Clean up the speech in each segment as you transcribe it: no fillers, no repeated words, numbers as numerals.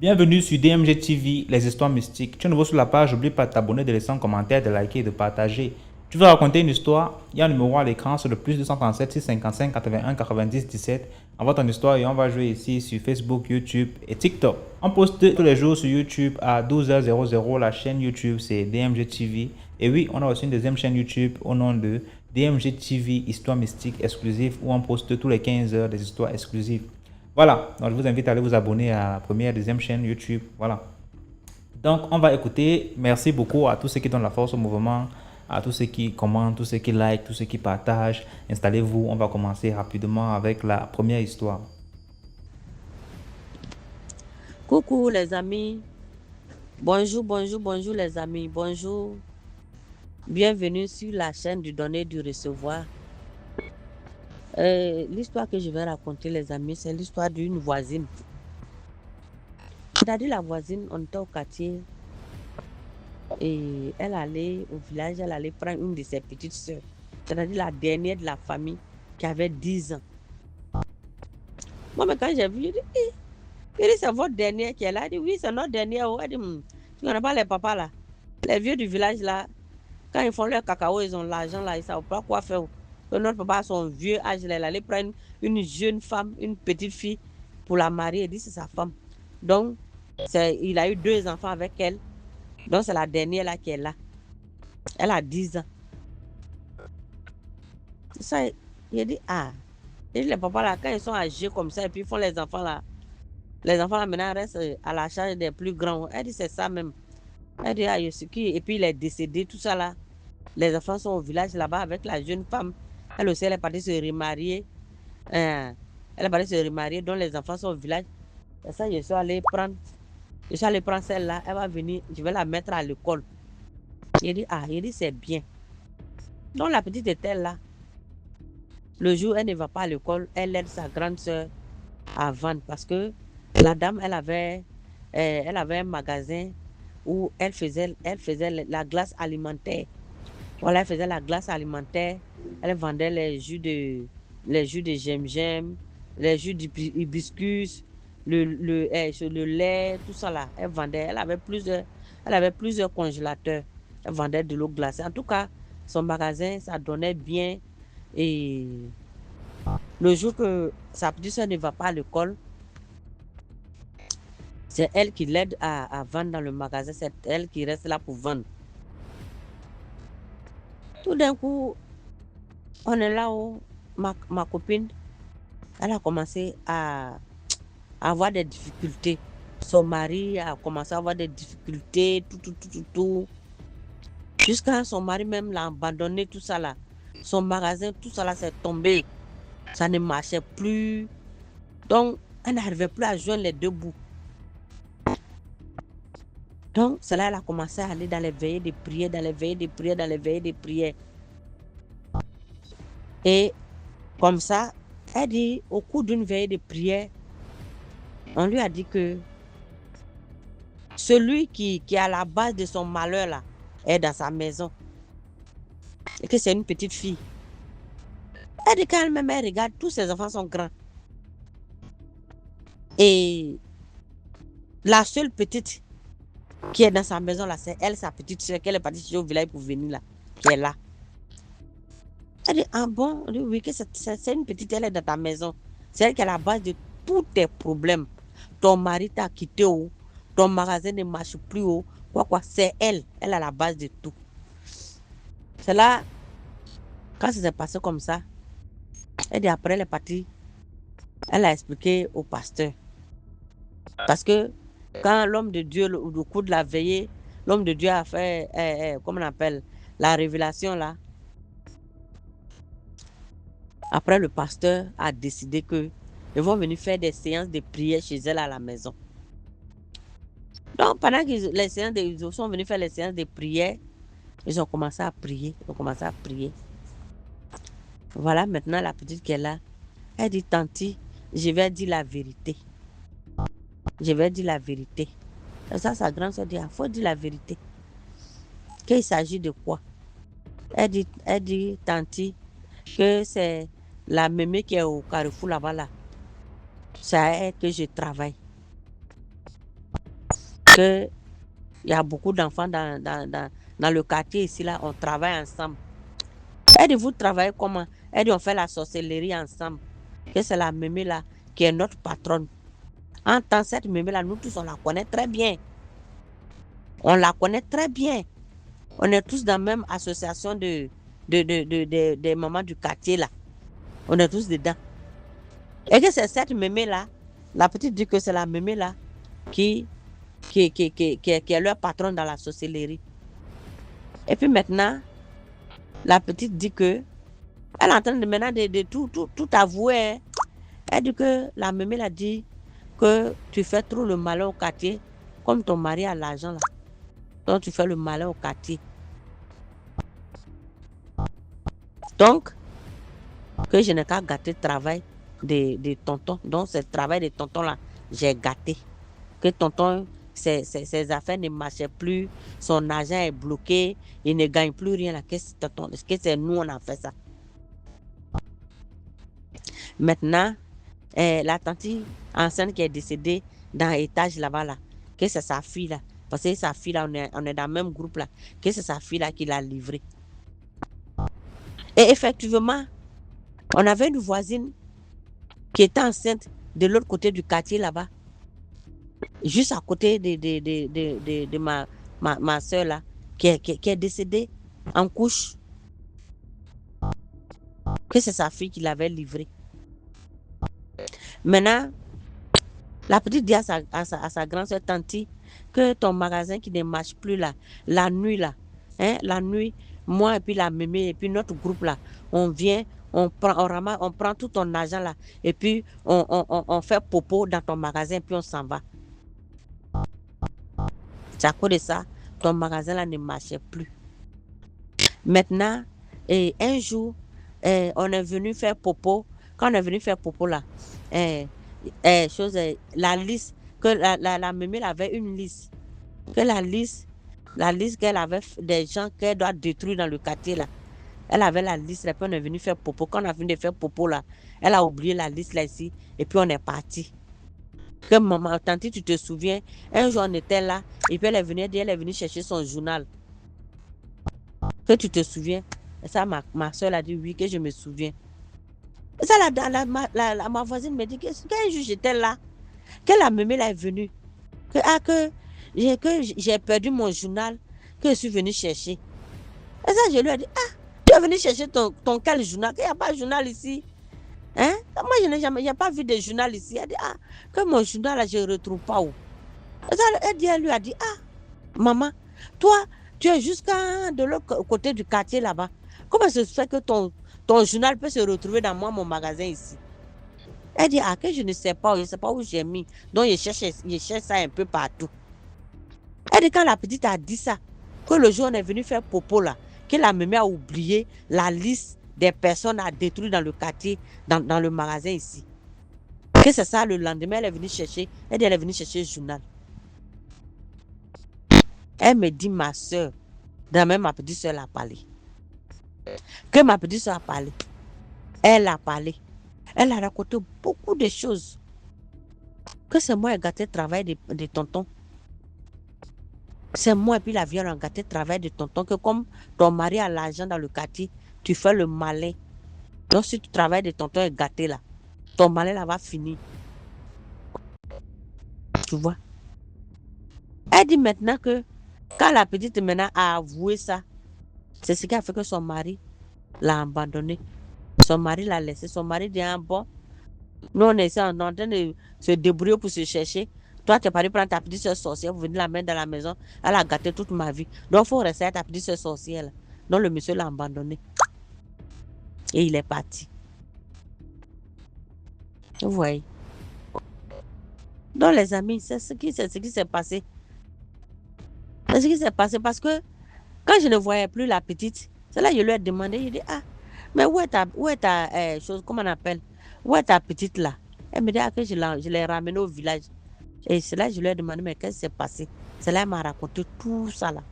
Bienvenue sur DMG TV, les histoires mystiques. Tu es nouveau sur la page, n'oublie pas de t'abonner, de laisser un commentaire, de liker et de partager. Tu veux raconter une histoire? Il y a un numéro à l'écran, c'est le plus 237 655 81 90 17. Envoie ton histoire et on va jouer ici sur Facebook, YouTube et TikTok. On poste tous les jours sur YouTube à 12h00. La chaîne YouTube c'est DMG TV. Et oui, on a aussi une deuxième chaîne YouTube au nom de DMG TV, Histoire mystique exclusive, où on poste tous les 15 heures des histoires exclusives. Voilà, donc je vous invite à aller vous abonner à la première et deuxième chaîne YouTube. Voilà. Donc, on va écouter. Merci beaucoup à tous ceux qui donnent la force au mouvement, à tous ceux qui commentent, tous ceux qui like, tous ceux qui partagent. Installez-vous, on va commencer rapidement avec la première histoire. Coucou les amis. Bonjour, bonjour, bonjour les amis. Bonjour. Bienvenue sur la chaîne du donner et du recevoir. L'histoire que je vais raconter les amis, c'est l'histoire d'une voisine. C'est-à-dire la voisine, on était au quartier et elle allait au village, elle allait prendre une de ses petites soeurs. C'est-à-dire la dernière de la famille qui avait 10 ans. Moi, mais quand j'ai vu, j'ai dit, c'est votre dernière qui est là. Elle dit, oui, c'est notre dernière. Elle dit, tu connais pas les papas là. Les vieux du village là, quand ils font leur cacao, ils ont l'argent là, ils ne savent pas quoi faire. Notre papa, à son vieux âge, il allait prendre une jeune femme, une petite fille, pour la marier. Il dit c'est sa femme. Donc, il a eu 2 enfants avec elle. Donc, c'est la dernière là qui est là. Elle a 10 ans. Ça, il a dit, Et les papas là, quand ils sont âgés comme ça, et puis ils font les enfants là maintenant restent à la charge des plus grands. Elle dit c'est ça même. Elle dit, et puis il est décédé, tout ça là. Les enfants sont au village là-bas avec la jeune femme. Elle aussi, elle est partie se remarier. Elle est partie se remarier, donc les enfants sont au village. Et ça, je suis allée prendre celle-là. Elle va venir, je vais la mettre à l'école. Il dit, c'est bien. Donc la petite était là. Le jour où elle ne va pas à l'école, elle aide sa grande soeur à vendre parce que la dame, elle avait un magasin où elle faisait la glace alimentaire. Voilà, elle faisait la glace alimentaire. Elle vendait les jus de gem-gem, les jus d'hibiscus, le lait, tout ça là. Elle vendait. Elle avait plusieurs congélateurs. Elle vendait de l'eau glacée. En tout cas, son magasin, ça donnait bien. Et le jour que sa petite soeur ne va pas à l'école, c'est elle qui l'aide à vendre dans le magasin. C'est elle qui reste là pour vendre. Tout d'un coup, on est là où ma copine, elle a commencé à avoir des difficultés. Son mari a commencé à avoir des difficultés, tout. Jusqu'à son mari même l'a abandonné, tout ça là. Son magasin, tout ça là, c'est tombé. Ça ne marchait plus. Donc, elle n'arrivait plus à joindre les deux bouts. Donc, c'est là qu'elle a commencé à aller dans les veillées de prière, dans les veillées de prière, dans les veillées de prière. Et comme ça, elle dit, au cours d'une veillée de prière, on lui a dit que celui qui est à la base de son malheur là est dans sa maison. Et que c'est une petite fille. Elle dit qu'elle-même, elle regarde, tous ses enfants sont grands. Et la seule petite qui est dans sa maison là, c'est elle, sa petite soeur, qu'elle est partie au village pour venir là, qui est là. Elle dit, ah bon? Elle dit, oui, que c'est une petite, elle est dans ta maison. C'est elle qui est à la base de tous tes problèmes. Ton mari t'a quitté, ton magasin ne marche plus, quoi, c'est elle. Elle est à la base de tout. C'est là, quand ça s'est passé comme ça, elle dit, après, elle est partie, elle a expliqué au pasteur. Parce que quand l'homme de Dieu, au cours de la veillée, l'homme de Dieu a fait, comment on appelle, la révélation là. Après, le pasteur a décidé que ils vont venir faire des séances de prière chez elle à la maison. Donc, pendant qu'ils sont venus faire les séances de prière, ils ont commencé à prier. Voilà, maintenant, la petite qui est là, elle dit, tanti, je vais dire la vérité. Je vais dire la vérité. Et ça, sa grande soeur dit, il faut dire la vérité. Qu'il s'agit de quoi? Elle dit, tanti, que c'est la mémé qui est au carrefour là-bas là. C'est à elle que je travaille. qu'il y a beaucoup d'enfants dans le quartier ici, là, on travaille ensemble. Elle dit, vous travaillez comment? Elle dit, on fait la sorcellerie ensemble. Que c'est la mémé là qui est notre patronne. En tant que cette mémé là, nous tous, on la connaît très bien. On la connaît très bien. On est tous dans la même association des mamans du quartier là. On est tous dedans. Et que c'est cette mémé là, la petite dit que c'est la mémé là qui est leur patronne dans la sorcellerie. Et puis maintenant, la petite dit que elle est en train de maintenant de tout avouer. Hein. Elle dit que la mémé l'a dit que tu fais trop le malin au quartier, comme ton mari a l'argent là. Donc tu fais le malin au quartier. Donc, que je n'ai qu'à gâter le travail des tontons. Donc, ce travail des tontons là, j'ai gâté. Que tonton, ses affaires ne marchaient plus, son argent est bloqué, il ne gagne plus rien là. Qu'est-ce que c'est nous, on a fait ça? Maintenant, la tante ancienne qui est décédée dans l'étage là-bas, là, que c'est sa fille là. Parce que sa fille là, on est dans le même groupe là. Que c'est sa fille là qui l'a livrée. Et effectivement, on avait une voisine qui était enceinte de l'autre côté du quartier là-bas. Juste à côté de ma soeur là, qui est décédée en couche. Que c'est sa fille qui l'avait livrée. Maintenant, la petite dit à sa grande soeur Tanti que ton magasin qui ne marche plus là, la nuit là, hein, la nuit, moi et puis la mémé et puis notre groupe là, on vient, on prend tout ton argent là et puis on fait popo dans ton magasin et puis on s'en va. C'est à cause de ça, ton magasin là ne marchait plus. Maintenant, un jour, on est venu faire popo. Quand on est venu faire popo là, la liste, que la mémé avait une liste. Que la liste qu'elle avait des gens qu'elle doit détruire dans le quartier là. Elle avait la liste, et puis on est venu faire popo. Quand on a fini de faire popo là, elle a oublié la liste là ici, et puis on est parti. Que maman, tante, tu te souviens, un jour on était là, et puis elle est venue chercher son journal. Que tu te souviens? Et ça, ma soeur a dit oui, que je me souviens. Et ça, ma voisine me dit qu'un jour j'étais là, que la mémé là est venue. Que j'ai perdu mon journal, que je suis venue chercher. Et ça, je lui ai dit, tu es venu chercher ton quel journal? Qu'il n'y a pas de journal ici. Hein? Moi, il n'y a pas vu de journal ici. Elle dit, que mon journal là, je ne retrouve pas où. Et ça, elle lui a dit, maman, toi, tu es jusqu'à de l'autre côté du quartier là-bas. Comment ça se fait que ton journal peut se retrouver dans mon magasin ici? Elle dit, que je ne sais pas où j'ai mis. Donc, je cherche ça un peu partout. Elle dit, quand la petite a dit ça, que le jour on est venu faire popo là, que la mémé a oublié la liste des personnes à détruire dans le quartier, dans le magasin ici. Que c'est ça, le lendemain, elle est venue chercher, elle est venue chercher le journal. Elle me dit, ma soeur, même ma petite soeur a parlé. Que ma petite soeur a parlé. Elle a parlé. Elle a raconté beaucoup de choses. Que c'est moi qui ai gâté le travail de tonton. C'est moi et puis la vieille a gâté le travail de tonton. Que comme ton mari a l'argent dans le quartier, tu fais le malin. Donc si tu travailles de tonton est gâté là, ton malin là va finir. Tu vois? Elle dit maintenant que quand la petite maintenant a avoué ça, c'est ce qui a fait que son mari l'a abandonné. Son mari l'a laissé. Son mari dit, bon, nous on est en train de se débrouiller pour se chercher. Toi, tu es parti prendre ta petite soeur sorcière, vous venez la mettre dans la maison. Elle a gâté toute ma vie. Donc, il faut rester à ta petite soeur sorcière. Là. Donc, le monsieur l'a abandonné. Et il est parti. Vous voyez? Donc, les amis, c'est ce qui s'est passé. C'est ce qui s'est passé parce que quand je ne voyais plus la petite, c'est là que je lui ai demandé, il dit, mais où est ta chose, comment on appelle? Où est ta petite là? Elle me dit, que je l'ai ramenée au village. Et c'est là que je lui ai demandé, mais qu'est-ce qui s'est passé? C'est là qu'elle m'a raconté tout ça là.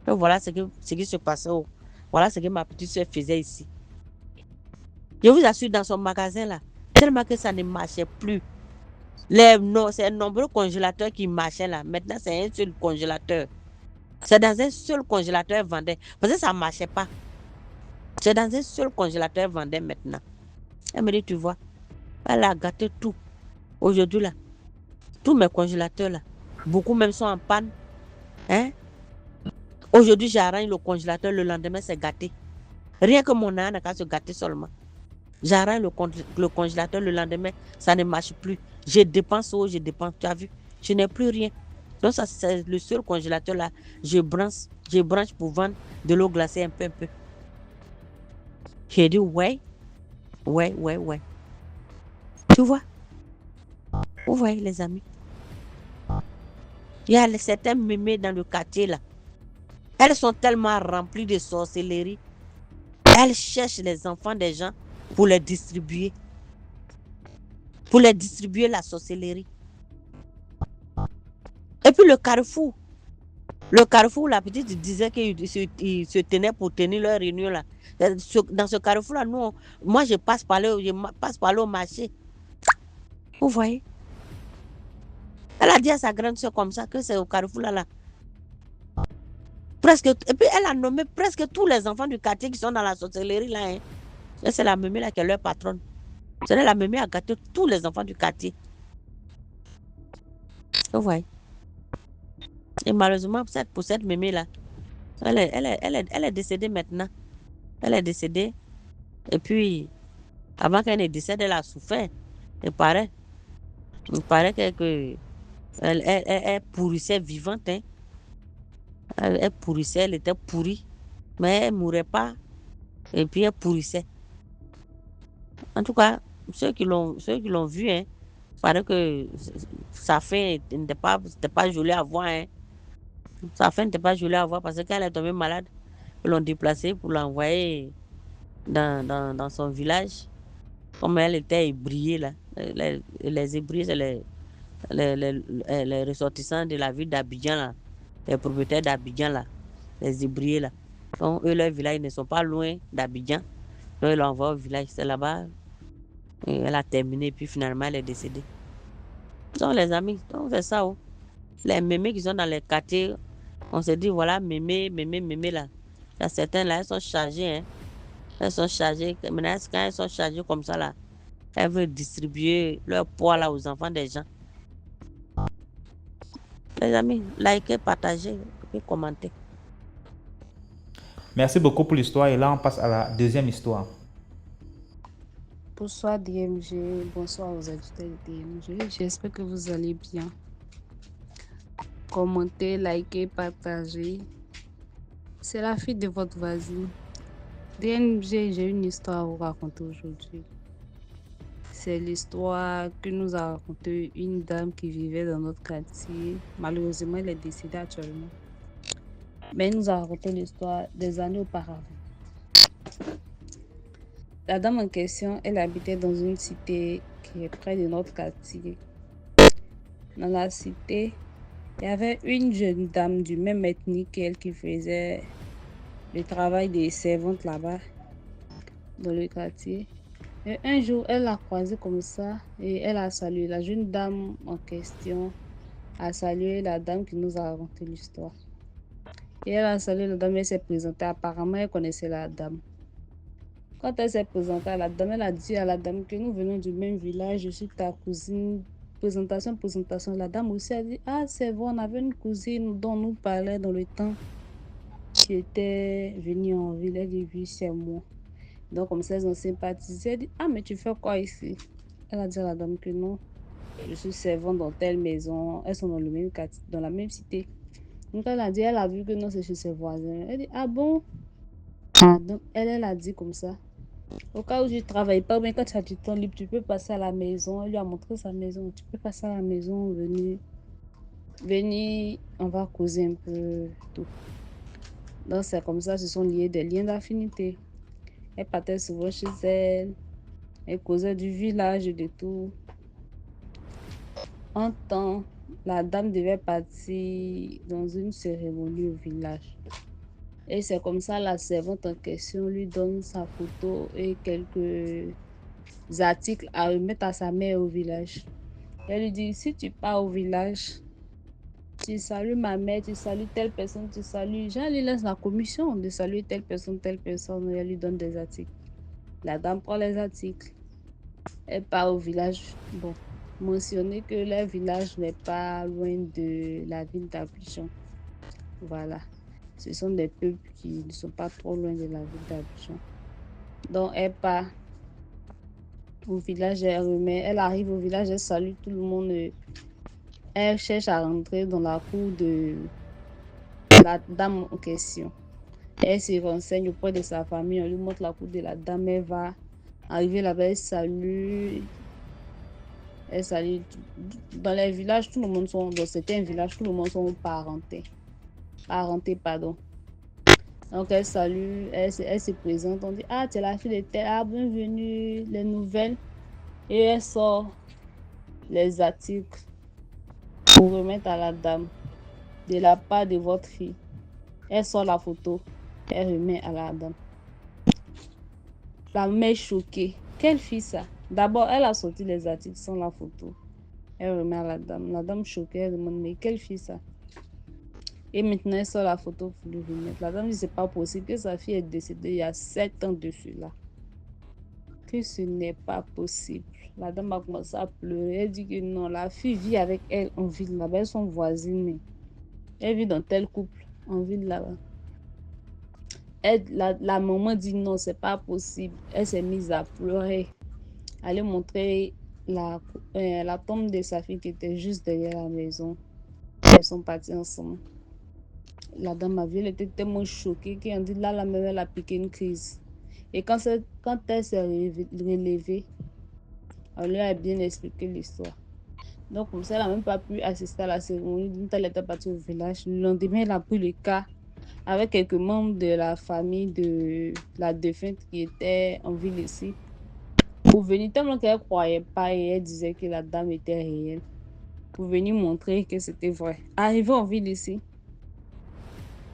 Donc voilà ce qui se passait. Voilà ce que ma petite soeur faisait ici. Je vous assure, dans son magasin là, tellement que ça ne marchait plus. C'est un nombreux congélateur qui marchait là. Maintenant, c'est un seul congélateur. C'est dans un seul congélateur vendait. Parce que ça ne marchait pas. C'est dans un seul congélateur vendait maintenant. Elle me dit, tu vois, elle a gâté tout. Aujourd'hui, là, tous mes congélateurs, là, beaucoup même sont en panne. Hein? Aujourd'hui, j'arrange le congélateur, le lendemain, c'est gâté. Rien que mon âne n'a qu'à se gâter seulement. J'arrange le congélateur, le lendemain, ça ne marche plus. Je dépense je dépense. Tu as vu? Je n'ai plus rien. Donc, ça, c'est le seul congélateur là. Je branche pour vendre de l'eau glacée un peu, un peu. J'ai dit, ouais, ouais, ouais, ouais. Tu vois? Vous voyez, les amis? Il y a certains mémés dans le quartier là. Elles sont tellement remplies de sorcellerie. Elles cherchent les enfants des gens pour les distribuer. Pour les distribuer la sorcellerie. Et puis le carrefour. Le carrefour, la petite disait qu'ils se tenaient pour tenir leur réunion là. Dans ce carrefour là, moi je passe par là au marché. Vous voyez? Elle a dit à sa grande soeur comme ça que c'est au carrefour là. Et puis elle a nommé presque tous les enfants du quartier qui sont dans la sorcellerie là. Hein. C'est la mémé là qui est leur patronne. C'est la mémé a gâté tous les enfants du quartier. Vous voyez? Et malheureusement, pour cette mémé là, elle est décédée maintenant. Elle est décédée. Et puis, avant qu'elle ne décède, elle a souffert. Il paraît elle pourrissait vivante. Hein. Elle pourrissait, elle était pourrie. Mais elle ne mourait pas. Et puis, elle pourrissait. En tout cas, ceux qui l'ont vu, hein, paraît que sa fin n'était pas jolie à voir. Hein. Sa fin n'était pas jolie à voir parce qu'elle est tombée malade. Ils l'ont déplacée pour l'envoyer dans son village. Comme elle était ébriée, là. Les ébriés, c'est les ressortissants de la ville d'Abidjan, là. Les propriétaires d'Abidjan, là. Les ébriés, là. Donc, eux, leur village, ils ne sont pas loin d'Abidjan. Donc, ils l'ont envoyé au village. C'est là-bas. Elle a terminé, puis finalement, elle est décédée. Donc, les amis, donc c'est ça. Oh. Les mémés qui sont dans les quartiers, on se dit, voilà, mémé, là. Il y a certains, là, elles sont chargées, hein. Elles sont chargées. Maintenant, quand elles sont chargées comme ça, là, elles veulent distribuer leur poids, là, aux enfants des gens. Les amis, likez, partagez, et commentez. Merci beaucoup pour l'histoire et là on passe à la deuxième histoire. Bonsoir DMG, bonsoir aux auditeurs de DMG. J'espère que vous allez bien. Commentez, likez, partagez. C'est la fille de votre voisine. DMG, j'ai une histoire à vous raconter aujourd'hui. C'est l'histoire que nous a racontée une dame qui vivait dans notre quartier. Malheureusement, elle est décédée actuellement. Mais elle nous a raconté l'histoire des années auparavant. La dame en question, elle habitait dans une cité qui est près de notre quartier. Dans la cité, il y avait une jeune dame du même ethnie qu'elle qui faisait le travail des servantes là-bas, dans le quartier. Et un jour, elle l'a croisée comme ça et elle a salué. La jeune dame en question a salué la dame qui nous a raconté l'histoire. Et elle a salué la dame et s'est présentée. Apparemment, elle connaissait la dame. Quand elle s'est présentée à la dame, elle a dit à la dame que nous venons du même village, je suis ta cousine. Présentation. La dame aussi a dit, ah c'est vrai, on avait une cousine dont nous parlait dans le temps qui était venue en ville. Elle dit, oui, c'est moi. Donc comme ça, ils ont sympathisé. Elle dit, ah mais tu fais quoi ici? Elle a dit à la dame que non, je suis servante dans telle maison. Elles sont dans le même quartier, dans la même cité. Donc elle a dit, elle a vu que non, c'est chez ses voisins. Elle dit, ah bon? Donc elle a dit comme ça. Au cas où je ne travaille pas, mais quand tu as du temps libre, tu peux passer à la maison. Elle lui a montré sa maison. Tu peux passer à la maison, venir, on va causer un peu tout. Donc c'est comme ça, ce sont liés des liens d'affinité. Elle partait souvent chez elle. Elle causait du village, de tout. Un temps, la dame devait partir dans une cérémonie au village. Et c'est comme ça, la servante en question lui donne sa photo et quelques articles à remettre à sa mère au village. Elle lui dit, si tu pars au village, tu salues ma mère, tu salues telle personne, tu salues. Jean lui laisse la commission de saluer telle personne, et elle lui donne des articles. La dame prend les articles. Elle part au village. Bon, mentionner que le village n'est pas loin de la ville d'Abidjan. Voilà. Ce sont des peuples qui ne sont pas trop loin de la ville d'Abidjan. Donc, elle part au village, elle arrive au village, elle salue tout le monde. Elle cherche à rentrer dans la cour de la dame en question. Elle se renseigne auprès de sa famille, on lui montre la cour de la dame, elle va arriver là-bas, elle salue. Dans les villages, tout le monde sont, dans certains villages, tout le monde sont parentés. Pardon. Donc, elle salue, elle se présente, on dit, ah, tu es la fille de tel, ah, bienvenue, les nouvelles. Et elle sort les articles pour remettre à la dame de la part de votre fille. Elle sort la photo, elle remet à la dame. La mère choquée. Quelle fille ça? D'abord, elle a sorti les articles sans la photo. Elle remet à la dame. La dame choquée, elle demande, mais quelle fille ça? Et maintenant, elle sort la photo pour lui remettre. La dame dit, c'est pas possible que sa fille est décédée il y a 7 ans de cela. Que ce n'est pas possible. La dame a commencé à pleurer. Elle dit que non, la fille vit avec elle en ville là-bas. Elles sont voisines. Elle vit dans tel couple en ville là-bas. La maman dit non, c'est pas possible. Elle s'est mise à pleurer. Aller montrer la tombe de sa fille qui était juste derrière la maison. Elles sont parties ensemble. La dame a vu, elle était tellement choquée qu'elle a dit là, la mère, elle a piqué une crise. Et quand elle s'est relevée, elle lui a bien expliqué l'histoire. Donc, comme ça, elle n'a même pas pu assister à la cérémonie. Donc, elle était partie au village. Le lendemain, elle a pris le cas avec quelques membres de la famille de la défunte qui était en ville ici. Pour venir, tellement qu'elle ne croyait pas et elle disait que la dame était réelle. Pour venir montrer que c'était vrai. Arrivée en ville ici,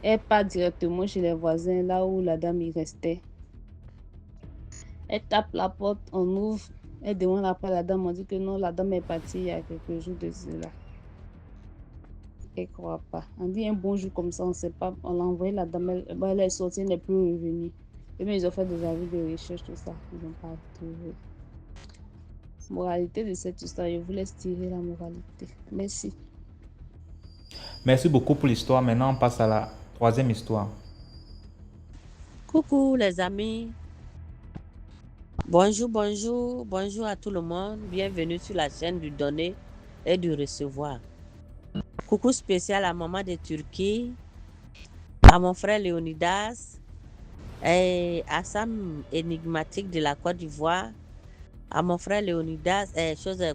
elle part directement chez les voisins, là où la dame y restait. Elle tape la porte, on ouvre. Elle demande après la dame, on dit que non, la dame est partie il y a quelques jours de cela. Elle ne croit pas. On dit un bonjour comme ça, on ne sait pas. On l'a envoyé, la dame, elle est sortie, elle n'est plus revenue. Et bien, ils ont fait des avis de recherche, tout ça. Ils n'ont pas trouvé. Moralité de cette histoire, je vous laisse tirer la moralité. Merci. Merci beaucoup pour l'histoire. Maintenant, on passe à la troisième histoire. Coucou les amis. Bonjour, bonjour, bonjour à tout le monde. Bienvenue sur la chaîne du donner et du recevoir. Coucou spécial à maman de Turquie, à mon frère Léonidas, et à Sam énigmatique de la Côte d'Ivoire, à mon frère Léonidas,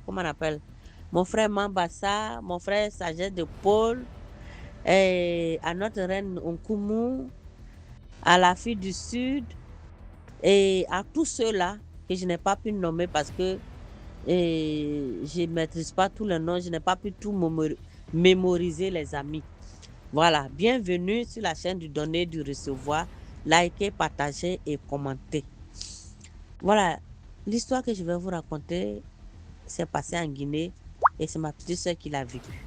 comment on appelle? Mon frère Mambassa, mon frère Sagesse de Paul, et à notre reine Nkumu, à la fille du Sud, et à tous ceux-là que je n'ai pas pu nommer parce que je ne maîtrise pas tous les noms, je n'ai pas pu tout mémoriser les amis. Voilà, bienvenue sur la chaîne du donner, du recevoir. Likez, partagez et commentez. Voilà, l'histoire que je vais vous raconter s'est passée en Guinée et c'est ma petite soeur qui l'a vécue.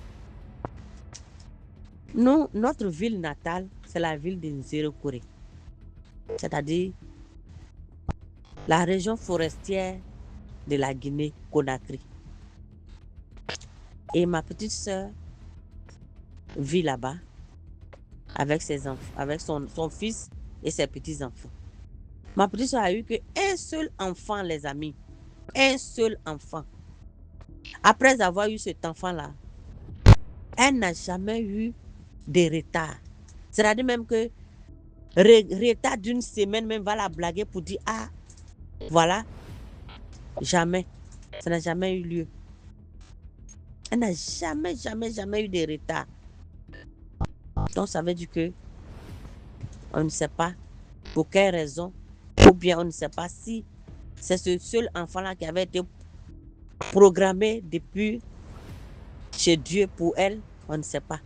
Nous, notre ville natale, c'est la ville de Nzérékoré, c'est-à-dire la région forestière de la Guinée-Conakry. Et ma petite soeur vit là-bas avec ses enfants, avec son fils et ses petits-enfants. Ma petite soeur a eu qu'un seul enfant, les amis. Un seul enfant. Après avoir eu cet enfant-là, elle n'a jamais eu de retard. C'est-à-dire même que retard d'une semaine, même va la blaguer pour dire, ah, voilà, jamais. Ça n'a jamais eu lieu. Elle n'a jamais eu de retard. Donc, ça veut dire que on ne sait pas pour quelle raison, ou bien on ne sait pas si c'est ce seul enfant-là qui avait été programmé depuis chez Dieu pour elle, on ne sait pas.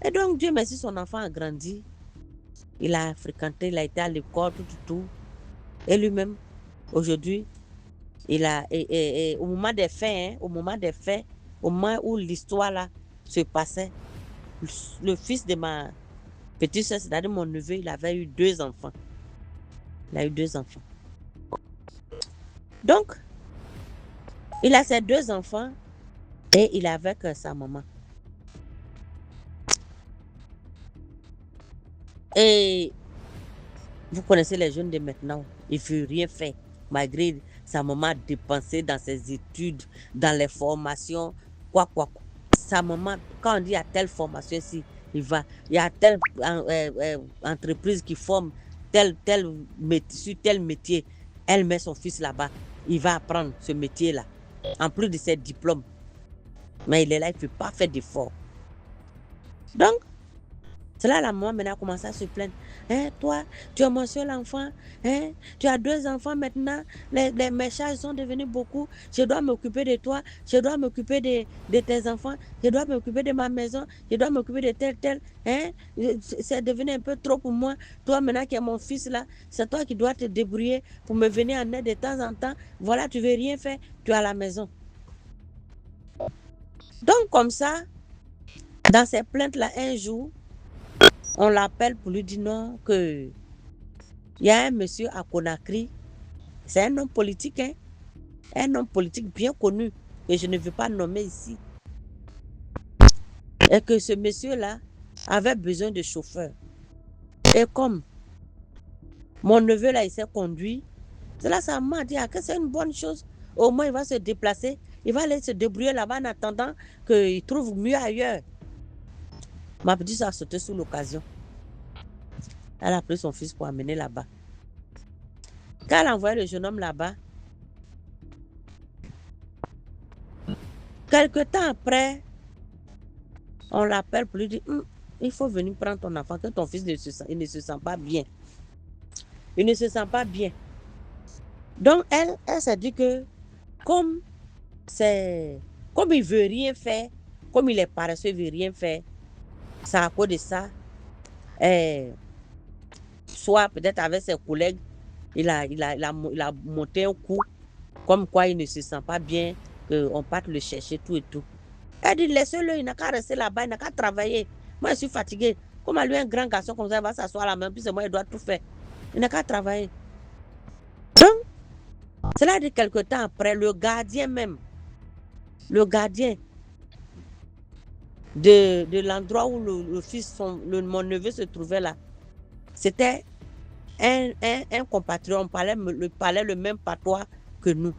Et donc, Dieu merci, son enfant a grandi. Il a fréquenté, il a été à l'école, tout. Et lui-même, aujourd'hui, Et au moment des faits, hein, au moment où l'histoire là se passait, le fils de ma petite soeur, c'est-à-dire mon neveu, il avait eu 2 enfants. Il a eu 2 enfants. Donc, il a ses 2 enfants et il est avec sa maman. Et vous connaissez les jeunes de maintenant, il ne veut rien faire, malgré sa maman a dépensé dans ses études, dans les formations, quoi. Sa maman, quand on dit il y a telle formation ici, il va. Il y a telle entreprise qui forme sur tel métier. Elle met son fils là-bas. Il va apprendre ce métier-là, en plus de ses diplômes. Mais il est là, il ne peut pas faire d'efforts. Donc, c'est là la maman maintenant a commencé à se plaindre. Hein, toi, tu as mon seul enfant, hein, tu as 2 enfants maintenant, mes charges sont devenues beaucoup, je dois m'occuper de toi, je dois m'occuper de tes enfants, je dois m'occuper de ma maison, je dois m'occuper de tel, hein, c'est devenu un peu trop pour moi. Toi maintenant qui es mon fils là, c'est toi qui dois te débrouiller pour me venir en aide de temps en temps. Voilà, tu veux rien faire, tu es à la maison. Donc comme ça, dans ces plaintes-là, un jour, on l'appelle pour lui dire non, que il y a un monsieur à Conakry, c'est un homme politique, hein, un homme politique bien connu, que je ne veux pas nommer ici. Et que ce monsieur-là avait besoin de chauffeur. Et comme mon neveu là, il s'est conduit, c'est là ça m'a dit que c'est une bonne chose. Au moins, il va se déplacer, il va aller se débrouiller là-bas en attendant qu'il trouve mieux ailleurs. Ma petite soeur a sauté sous l'occasion. Elle a pris son fils pour amener là-bas. Quand elle a envoyé le jeune homme là-bas, quelque temps après, on l'appelle pour lui dire il faut venir prendre ton enfant, que ton fils ne se sent pas bien. Il ne se sent pas bien. Donc, elle s'est dit que comme il ne veut rien faire, comme il est paresseux, il ne veut rien faire, c'est à cause de ça, soit peut-être avec ses collègues, il a monté un coup, comme quoi il ne se sent pas bien, qu'on parte le chercher, tout et tout. Elle dit, laissez-le, il n'a qu'à rester là-bas, il n'a qu'à travailler. Moi, je suis fatiguée. Comme lui, un grand garçon comme ça, il va s'asseoir à la main, puis c'est moi, il doit tout faire. Il n'a qu'à travailler. Donc, cela dit quelque temps après, le gardien de l'endroit où mon neveu se trouvait là, c'était un compatriote, on parlait le même patois que nous.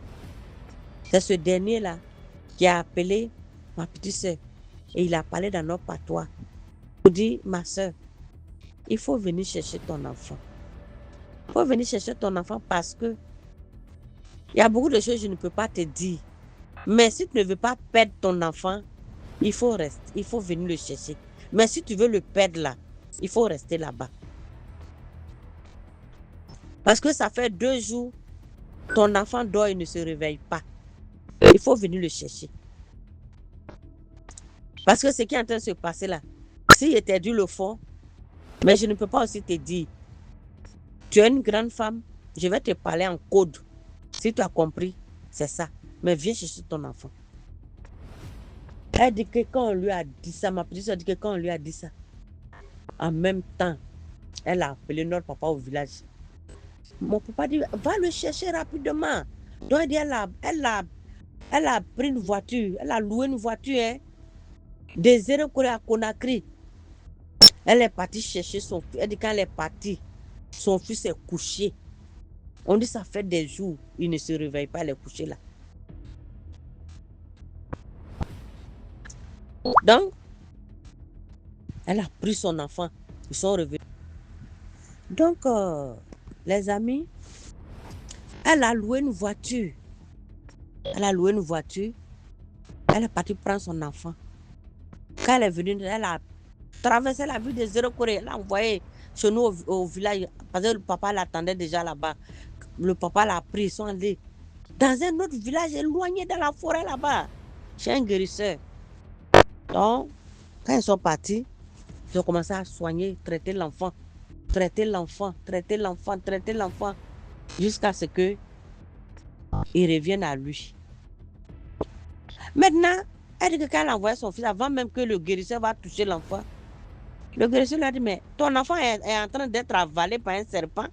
C'est ce dernier-là qui a appelé ma petite soeur et il a parlé dans notre patois. Il dit, ma soeur, il faut venir chercher ton enfant. Il faut venir chercher ton enfant parce que il y a beaucoup de choses que je ne peux pas te dire. Mais si tu ne veux pas perdre ton enfant, il faut venir le chercher. Mais si tu veux le perdre là, il faut rester là-bas. Parce que ça fait 2 jours, ton enfant dort et ne se réveille pas. Il faut venir le chercher. Parce que ce qui est en train de se passer là, s'il était dû le fond, mais je ne peux pas aussi te dire, tu es une grande femme, je vais te parler en code. Si tu as compris, c'est ça. Mais viens chercher ton enfant. Elle dit que quand on lui a dit ça, ma petite soeur dit que quand on lui a dit ça, en même temps, elle a appelé notre papa au village. Mon papa dit, va le chercher rapidement. Donc elle a pris une voiture, elle a loué une voiture, hein, des Zéro-Corée à Conakry. Elle est partie chercher son fils. Elle dit quand elle est partie, son fils est couché. On dit ça fait des jours, il ne se réveille pas, elle est couchée là. Donc, elle a pris son enfant, ils sont revenus. Donc, les amis, elle a loué une voiture. Elle est partie prendre son enfant. Quand elle est venue, elle a traversé la ville de Zéro-Corée. Elle a envoyé chez nous au village, parce que le papa l'attendait déjà là-bas. Le papa l'a pris, ils sont allés dans un autre village éloigné dans la forêt là-bas, chez un guérisseur. Donc, quand ils sont partis, ils ont commencé à soigner, traiter l'enfant, jusqu'à ce que ils reviennent à lui. Maintenant, elle dit que quand elle envoie son fils, avant même que le guérisseur va toucher l'enfant, le guérisseur lui a dit, mais ton enfant est en train d'être avalé par un serpent.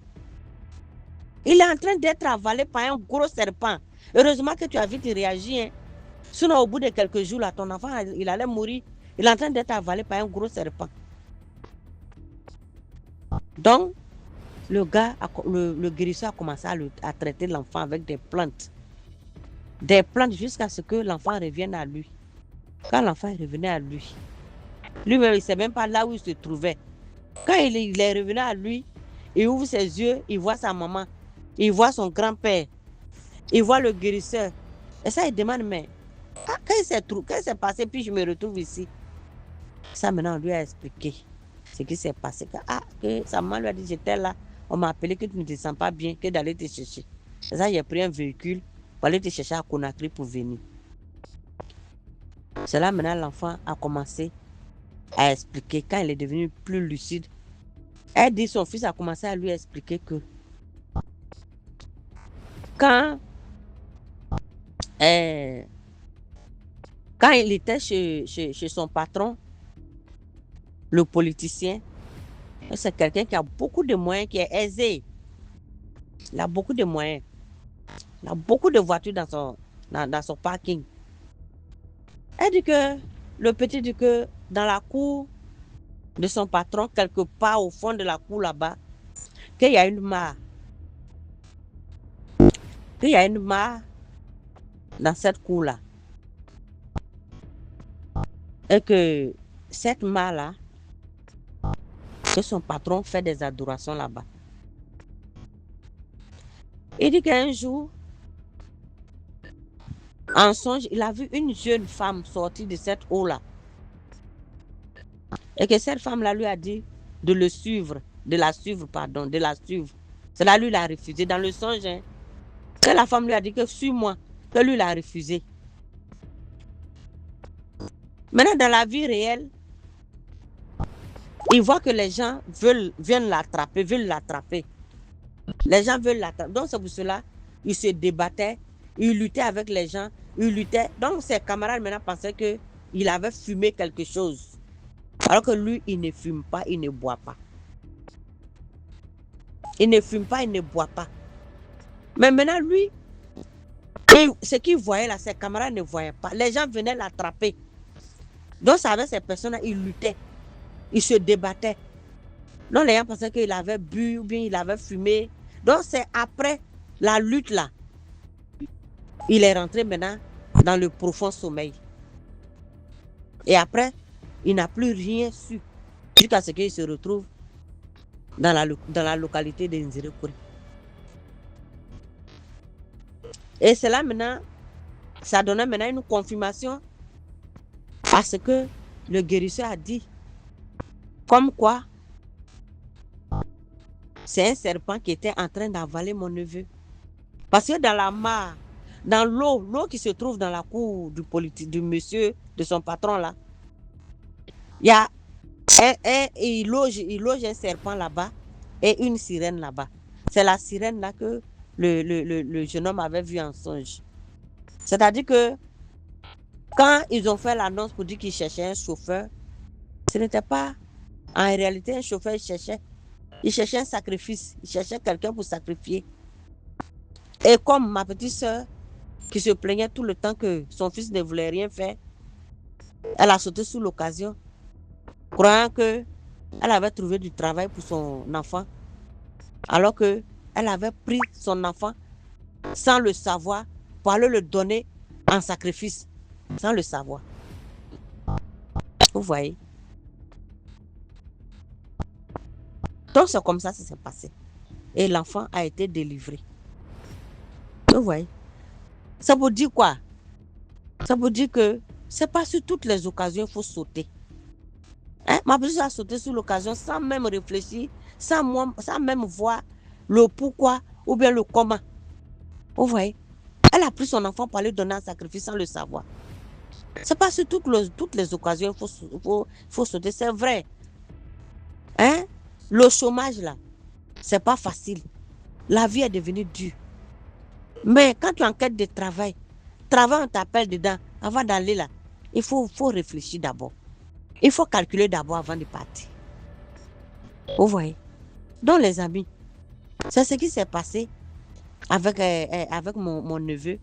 Il est en train d'être avalé par un gros serpent. Heureusement que tu as vite réagi. Hein. Sinon, au bout de quelques jours, là, ton enfant, il allait mourir. Il est en train d'être avalé par un gros serpent. Donc, le guérisseur a commencé à traiter l'enfant avec des plantes. Des plantes jusqu'à ce que l'enfant revienne à lui. Quand l'enfant est revenu à lui, lui-même, il ne sait même pas là où il se trouvait. Quand il est revenu à lui, il ouvre ses yeux, il voit sa maman, il voit son grand-père, il voit le guérisseur. Et ça, il demande, mais qu'est-ce qui s'est passé, puis je me retrouve ici. Ça, maintenant, on lui a expliqué ce qui s'est passé. Que sa maman lui a dit, j'étais là, on m'a appelé que tu ne te sens pas bien, que d'aller te chercher. C'est ça, j'ai pris un véhicule pour aller te chercher à Conakry pour venir. C'est là, maintenant, l'enfant a commencé à expliquer. Quand il est devenu plus lucide, elle dit, son fils a commencé à lui expliquer que quand il était chez son patron, le politicien, c'est quelqu'un qui a beaucoup de moyens, qui est aisé. Il a beaucoup de moyens. Il a beaucoup de voitures dans son parking. Elle dit que, le petit dit que dans la cour de son patron, quelque part au fond de la cour là-bas, qu'il y a une mare. Qu'il y a une mare dans cette cour-là. Et que cette mare-là, que son patron fait des adorations là-bas. Il dit qu'un jour, en songe, il a vu une jeune femme sortir de cette eau-là. Et que cette femme-là lui a dit de la suivre. Cela lui l'a refusé dans le songe. Hein. Que la femme lui a dit que suis-moi, que lui l'a refusé. Maintenant, dans la vie réelle, il voit que les gens viennent l'attraper, veulent l'attraper. Les gens veulent l'attraper. Donc, c'est pour cela il se débattait, il luttait avec les gens, il luttait. Donc, ses camarades maintenant pensaient qu'il avait fumé quelque chose. Alors que lui, il ne fume pas, il ne boit pas. Il ne fume pas, il ne boit pas. Mais maintenant, lui, ce qu'il voyait là, ses camarades ne voyaient pas. Les gens venaient l'attraper. Donc, avec ces personnes-là, il luttait. Il se débattait. Donc, les gens pensaient qu'il avait bu ou bien il avait fumé. Donc, c'est après la lutte là. Il est rentré maintenant dans le profond sommeil. Et après, il n'a plus rien su. Jusqu'à ce qu'il se retrouve dans la localité de Nzirekure. Et c'est là maintenant, ça donnait maintenant une confirmation à ce que le guérisseur a dit. Comme quoi, c'est un serpent qui était en train d'avaler mon neveu. Parce que dans la mare, dans l'eau qui se trouve dans la cour du monsieur, de son patron là, il y a il loge un serpent là-bas et une sirène là-bas. C'est la sirène là que le jeune homme avait vu en songe. C'est-à-dire que quand ils ont fait l'annonce pour dire qu'ils cherchaient un chauffeur, ce n'était pas en réalité un chauffeur, il cherchait un sacrifice, il cherchait quelqu'un pour sacrifier. Et comme ma petite soeur, qui se plaignait tout le temps que son fils ne voulait rien faire, elle a sauté sous l'occasion, croyant qu'elle avait trouvé du travail pour son enfant, alors qu'elle avait pris son enfant sans le savoir pour aller le donner en sacrifice, sans le savoir. Vous voyez? Donc c'est comme ça que ça s'est passé. Et l'enfant a été délivré. Vous voyez? Ça veut dire quoi? Ça veut dire que c'est pas sur toutes les occasions qu'il faut sauter. Hein? Ma petite a sauté sur l'occasion sans même réfléchir, sans même voir le pourquoi ou bien le comment. Vous voyez? Elle a pris son enfant pour aller donner un sacrifice sans le savoir. C'est pas sur toutes les occasions qu'il faut sauter. C'est vrai. Hein? Le chômage là, c'est pas facile. La vie est devenue dure. Mais quand tu es en quête de travail, on t'appelle dedans, avant d'aller là, il faut réfléchir d'abord. Il faut calculer d'abord avant de partir. Vous voyez? Donc, les amis, c'est ce qui s'est passé avec mon neveu.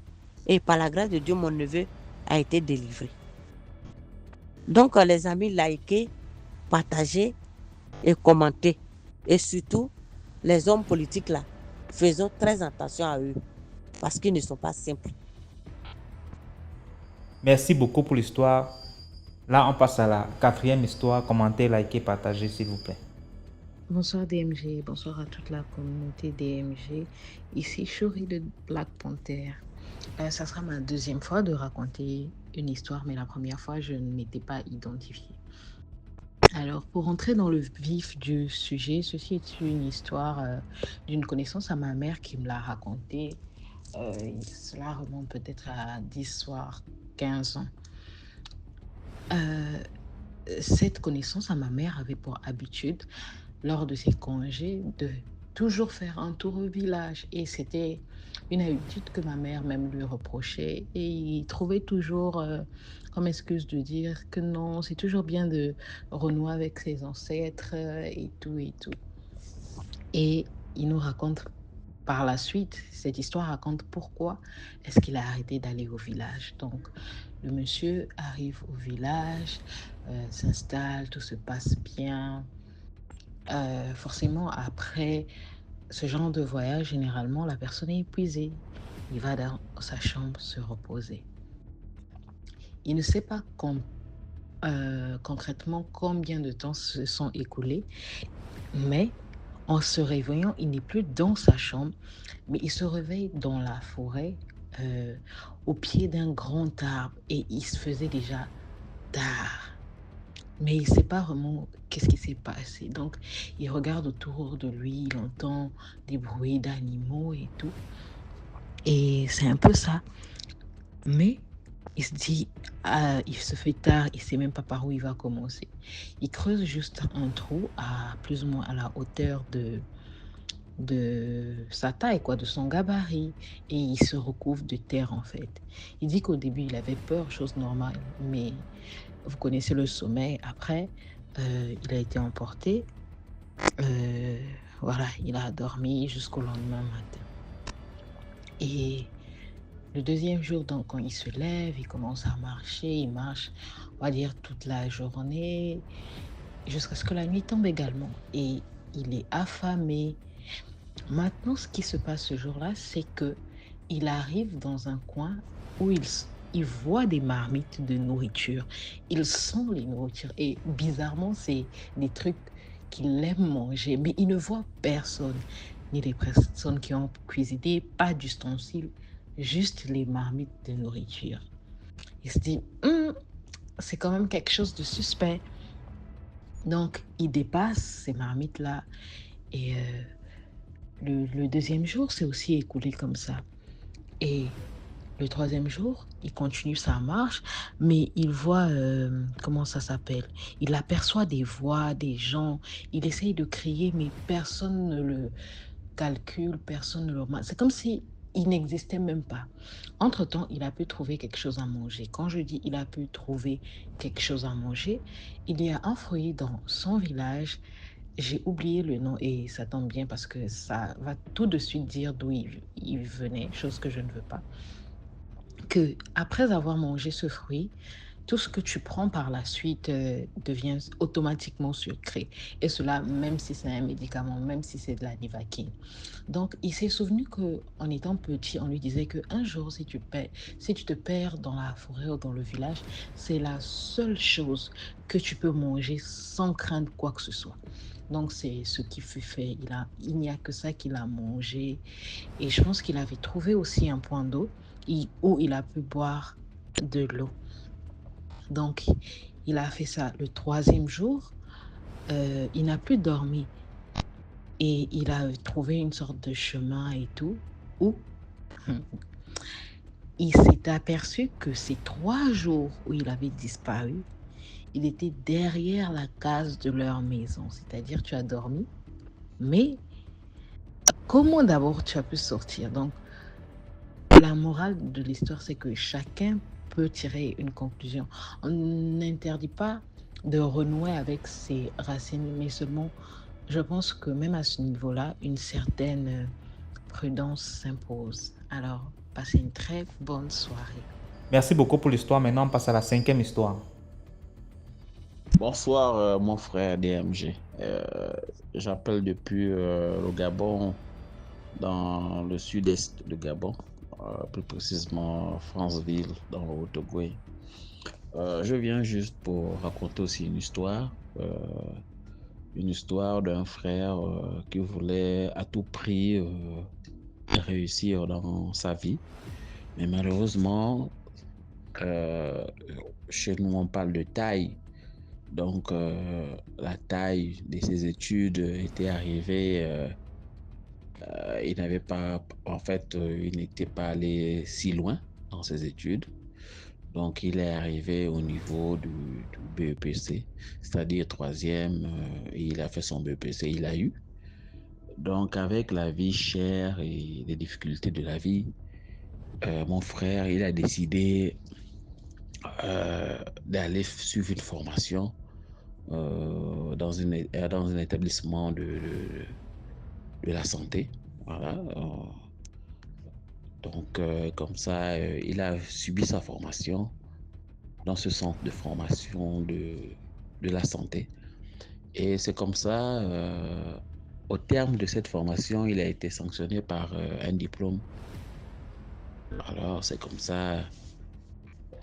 Et par la grâce de Dieu, mon neveu a été délivré. Donc, les amis, likez, partagez et commentez. Et surtout, les hommes politiques là, faisons très attention à eux parce qu'ils ne sont pas simples. Merci beaucoup pour l'histoire. Là, on passe à la 4e histoire. Commentez, likez, partagez, s'il vous plaît. Bonsoir DMG, bonsoir à toute la communauté DMG. Ici Shuri de Black Panther. Ça sera ma 2e fois de raconter une histoire, mais la première fois, je ne m'étais pas identifiée. Alors, pour entrer dans le vif du sujet, ceci est une histoire d'une connaissance à ma mère qui me l'a racontée. Cela remonte peut-être à 10 voire 15 ans. Cette connaissance à ma mère avait pour habitude, lors de ses congés, de toujours faire un tour au village. Et c'était une habitude que ma mère même lui reprochait. Et il trouvait toujours comme excuse de dire que non, c'est toujours bien de renouer avec ses ancêtres et tout et tout. Et il nous raconte par la suite, cette histoire raconte pourquoi est-ce qu'il a arrêté d'aller au village. Donc, le monsieur arrive au village, s'installe, tout se passe bien. Forcément, après ce genre de voyage, généralement, la personne est épuisée. Il va dans sa chambre se reposer. Il ne sait pas concrètement combien de temps se sont écoulés, mais en se réveillant, il n'est plus dans sa chambre, mais il se réveille dans la forêt, au pied d'un grand arbre, et il se faisait déjà tard. Mais il ne sait pas vraiment qu'est-ce qui s'est passé. Donc, il regarde autour de lui, il entend des bruits d'animaux et tout. Et c'est un peu ça. Mais il se dit, il se fait tard, il ne sait même pas par où il va commencer. Il creuse juste un trou à plus ou moins à la hauteur de sa taille, quoi, de son gabarit, et il se recouvre de terre en fait. Il dit qu'au début il avait peur, chose normale, mais vous connaissez le sommeil. Après, il a été emporté. Voilà, il a dormi jusqu'au lendemain matin. Et le 2e jour, donc, quand il se lève, il commence à marcher. Il marche, on va dire, toute la journée, jusqu'à ce que la nuit tombe également. Et il est affamé. Maintenant, ce qui se passe ce jour-là, c'est que il arrive dans un coin où il voit des marmites de nourriture. Il sent les nourritures. Et bizarrement, c'est des trucs qu'il aime manger. Mais il ne voit personne, ni les personnes qui ont cuisiné, pas d'ustensiles, juste les marmites de nourriture. Il se dit, c'est quand même quelque chose de suspect. Donc, il dépasse ces marmites-là. Et le 2e jour s'est aussi écoulé comme ça. Et le 3e jour, il continue sa marche, mais il voit, comment ça s'appelle? Il aperçoit des voix, des gens. Il essaye de crier, mais personne ne le calcule, personne ne le remarque. C'est comme si il n'existait même pas. Entre-temps, il a pu trouver quelque chose à manger. Quand je dis il a pu trouver quelque chose à manger, il y a un fruit dans son village. J'ai oublié le nom et ça tombe bien parce que ça va tout de suite dire d'où il venait, chose que je ne veux pas. Que après avoir mangé ce fruit, tout ce que tu prends par la suite devient automatiquement sucré. Et cela, même si c'est un médicament, même si c'est de la Nivaquine. Donc, il s'est souvenu qu'en étant petit, on lui disait qu'un jour, si tu te perds dans la forêt ou dans le village, c'est la seule chose que tu peux manger sans craindre quoi que ce soit. Donc, c'est ce qui fut fait. Il n'y a que ça qu'il a mangé. Et je pense qu'il avait trouvé aussi un point d'eau où il a pu boire de l'eau. Donc, il a fait ça le 3e jour. Il n'a plus dormi. Et il a trouvé une sorte de chemin et tout, où il s'est aperçu que ces 3 jours où il avait disparu, il était derrière la case de leur maison. C'est-à-dire, tu as dormi, mais comment d'abord tu as pu sortir? Donc, morale de l'histoire, c'est que chacun peut tirer une conclusion. On n'interdit pas de renouer avec ses racines, mais seulement, je pense que même à ce niveau-là, une certaine prudence s'impose. Alors, passez une très bonne soirée. Merci beaucoup pour l'histoire. Maintenant, on passe à la 5e histoire. Bonsoir, mon frère DMG. J'appelle depuis le Gabon, dans le sud-est du Gabon, plus précisément Franceville, dans le Haut-Ogooué. Je viens juste pour raconter aussi une histoire d'un frère qui voulait à tout prix réussir dans sa vie. Mais malheureusement, chez nous, on parle de taille. Donc, la taille de ses études était arrivée. Il n'avait pas, en fait, il n'était pas allé si loin dans ses études. Donc, il est arrivé au niveau du BEPC, c'est-à-dire 3e, et il a fait son BEPC, il a eu. Donc, avec la vie chère et les difficultés de la vie, mon frère, il a décidé d'aller suivre une formation dans un établissement de la santé. Voilà. Donc, comme ça, il a subi sa formation dans ce centre de formation de la santé. Et c'est comme ça, au terme de cette formation, il a été sanctionné par un diplôme. Alors, c'est comme ça.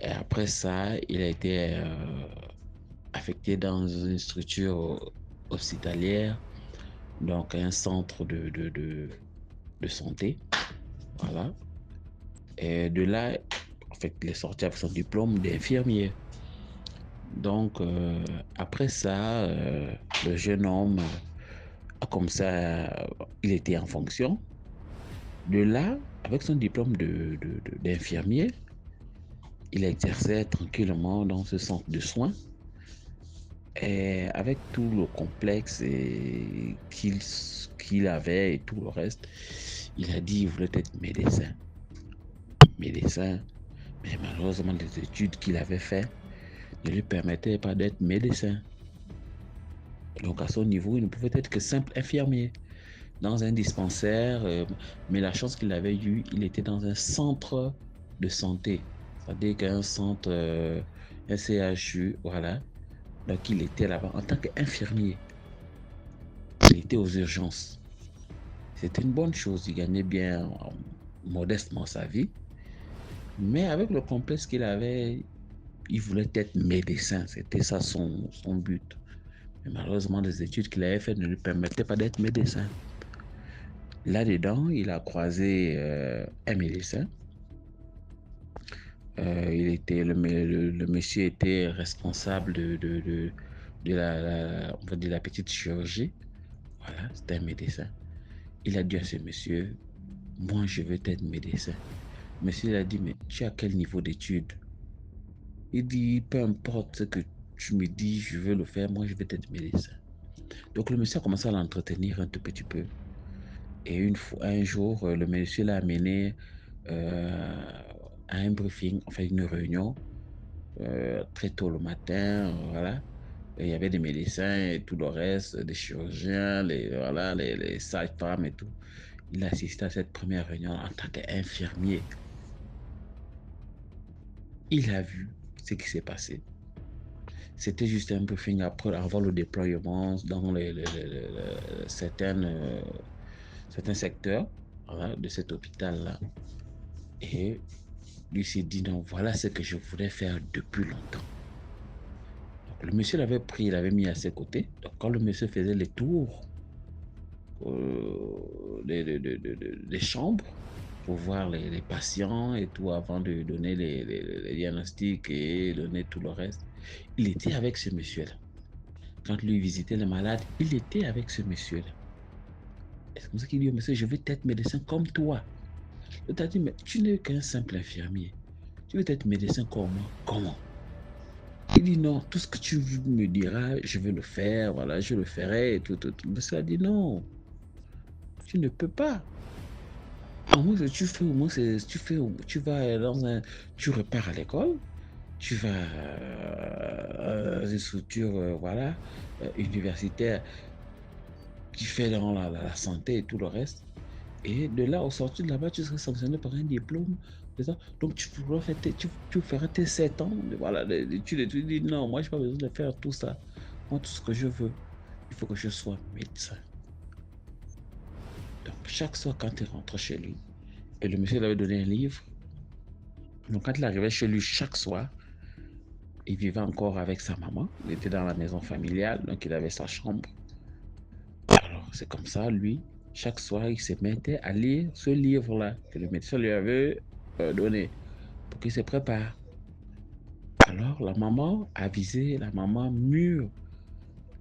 Et après ça, il a été affecté dans une structure hospitalière, donc un centre de santé. Voilà. Et de là, en fait, il est sorti avec son diplôme d'infirmier. Donc, après ça, le jeune homme a comme ça, il était en fonction. De là, avec son diplôme d'infirmier, il exerçait tranquillement dans ce centre de soins. Et avec tout le complexe qu'il avait et tout le reste, il a dit qu'il voulait être médecin. Mais malheureusement, les études qu'il avait faites ne lui permettaient pas d'être médecin. Donc à son niveau, il ne pouvait être que simple infirmier dans un dispensaire. Mais la chance qu'il avait eue, il était dans un centre de santé. C'est-à-dire qu'un centre, un CHU, voilà. Donc il était là-bas en tant qu'infirmier. Il était aux urgences. C'était une bonne chose, il gagnait bien modestement sa vie. Mais avec le complexe qu'il avait, il voulait être médecin. C'était ça son but. Mais malheureusement, les études qu'il avait faites ne lui permettaient pas d'être médecin. Là-dedans, il a croisé un médecin. Le monsieur était responsable de la petite chirurgie. Voilà, c'était un médecin. Il a dit à ce monsieur, moi je veux être médecin. Monsieur, il a dit, mais tu as quel niveau d'études? Il dit, peu importe ce que tu me dis, je veux le faire, moi je veux être médecin. Donc le monsieur a commencé à l'entretenir un tout petit peu. Et un jour, le monsieur l'a amené à un briefing, enfin une réunion, très tôt le matin, voilà. Et il y avait des médecins et tout le reste, des chirurgiens, les sages-femmes et tout. Il a assisté à cette première réunion en tant qu'infirmier. Il a vu ce qui s'est passé. C'était juste un briefing avant le déploiement dans certains secteurs, voilà, de cet hôpital-là. Et lui s'est dit, non, voilà ce que je voulais faire depuis longtemps. Donc, le monsieur l'avait pris, il l'avait mis à ses côtés. Donc quand le monsieur faisait les tours des chambres pour voir les patients et tout avant de donner les diagnostics et donner tout le reste, il était avec ce monsieur-là. Quand lui visitait les malades, il était avec ce monsieur-là. Et c'est comme ça qu'il dit au monsieur, je veux être médecin comme toi. Il t'a dit, mais tu n'es qu'un simple infirmier. Tu veux être médecin comme moi. Comment? Il dit, non, tout ce que tu me diras, je vais le faire, voilà, je le ferai et tout. Le monsieur a dit, non, tu ne peux pas. Au moins, tu fais au moins, tu vas tu repars à l'école, tu vas une structure, voilà, universitaire qui fait dans la santé et tout le reste. Et de là, au sortir de là-bas, tu seras sanctionné par un diplôme. C'est ça. Donc, tu feras tes 7 ans voilà, d'études et tu dis non, moi, je n'ai pas besoin de faire tout ça. Moi, tout ce que je veux, il faut que je sois médecin. Donc, chaque soir, quand il rentre chez lui, et le monsieur lui avait donné un livre, donc quand il arrivait chez lui chaque soir, il vivait encore avec sa maman. Il était dans la maison familiale, donc il avait sa chambre. Alors, c'est comme ça, lui, chaque soir, il se mettait à lire ce livre-là que le médecin lui avait donné pour qu'il se prépare. Alors, la maman avisée, la maman mûre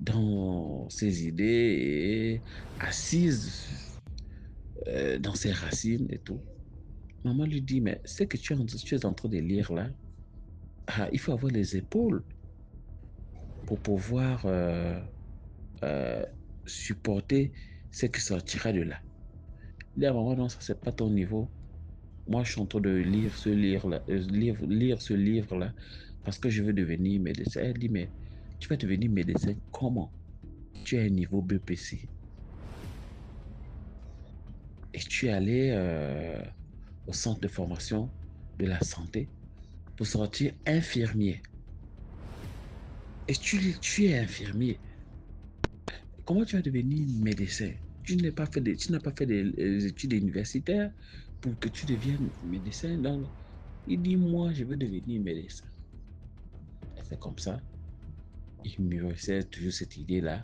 dans ses idées et assise dans ses racines et tout. Maman lui dit, mais ce que tu es en train de lire là, il faut avoir les épaules pour pouvoir euh, supporter ce qui sortira de là. Il dit à maman, non, ça c'est pas ton niveau. Moi, je suis en train de lire ce livre-là, lire ce livre-là parce que je veux devenir médecin. Elle dit, mais tu vas devenir médecin comment? Tu as un niveau BPC. Et tu es allé au centre de formation de la santé pour sortir infirmier. Et tu es infirmier. Comment tu vas devenir médecin? Tu n'as pas fait des études universitaires pour que tu deviennes médecin. Donc, il dit, moi, je veux devenir médecin. Et c'est comme ça. Il mûrissait toujours cette idée-là.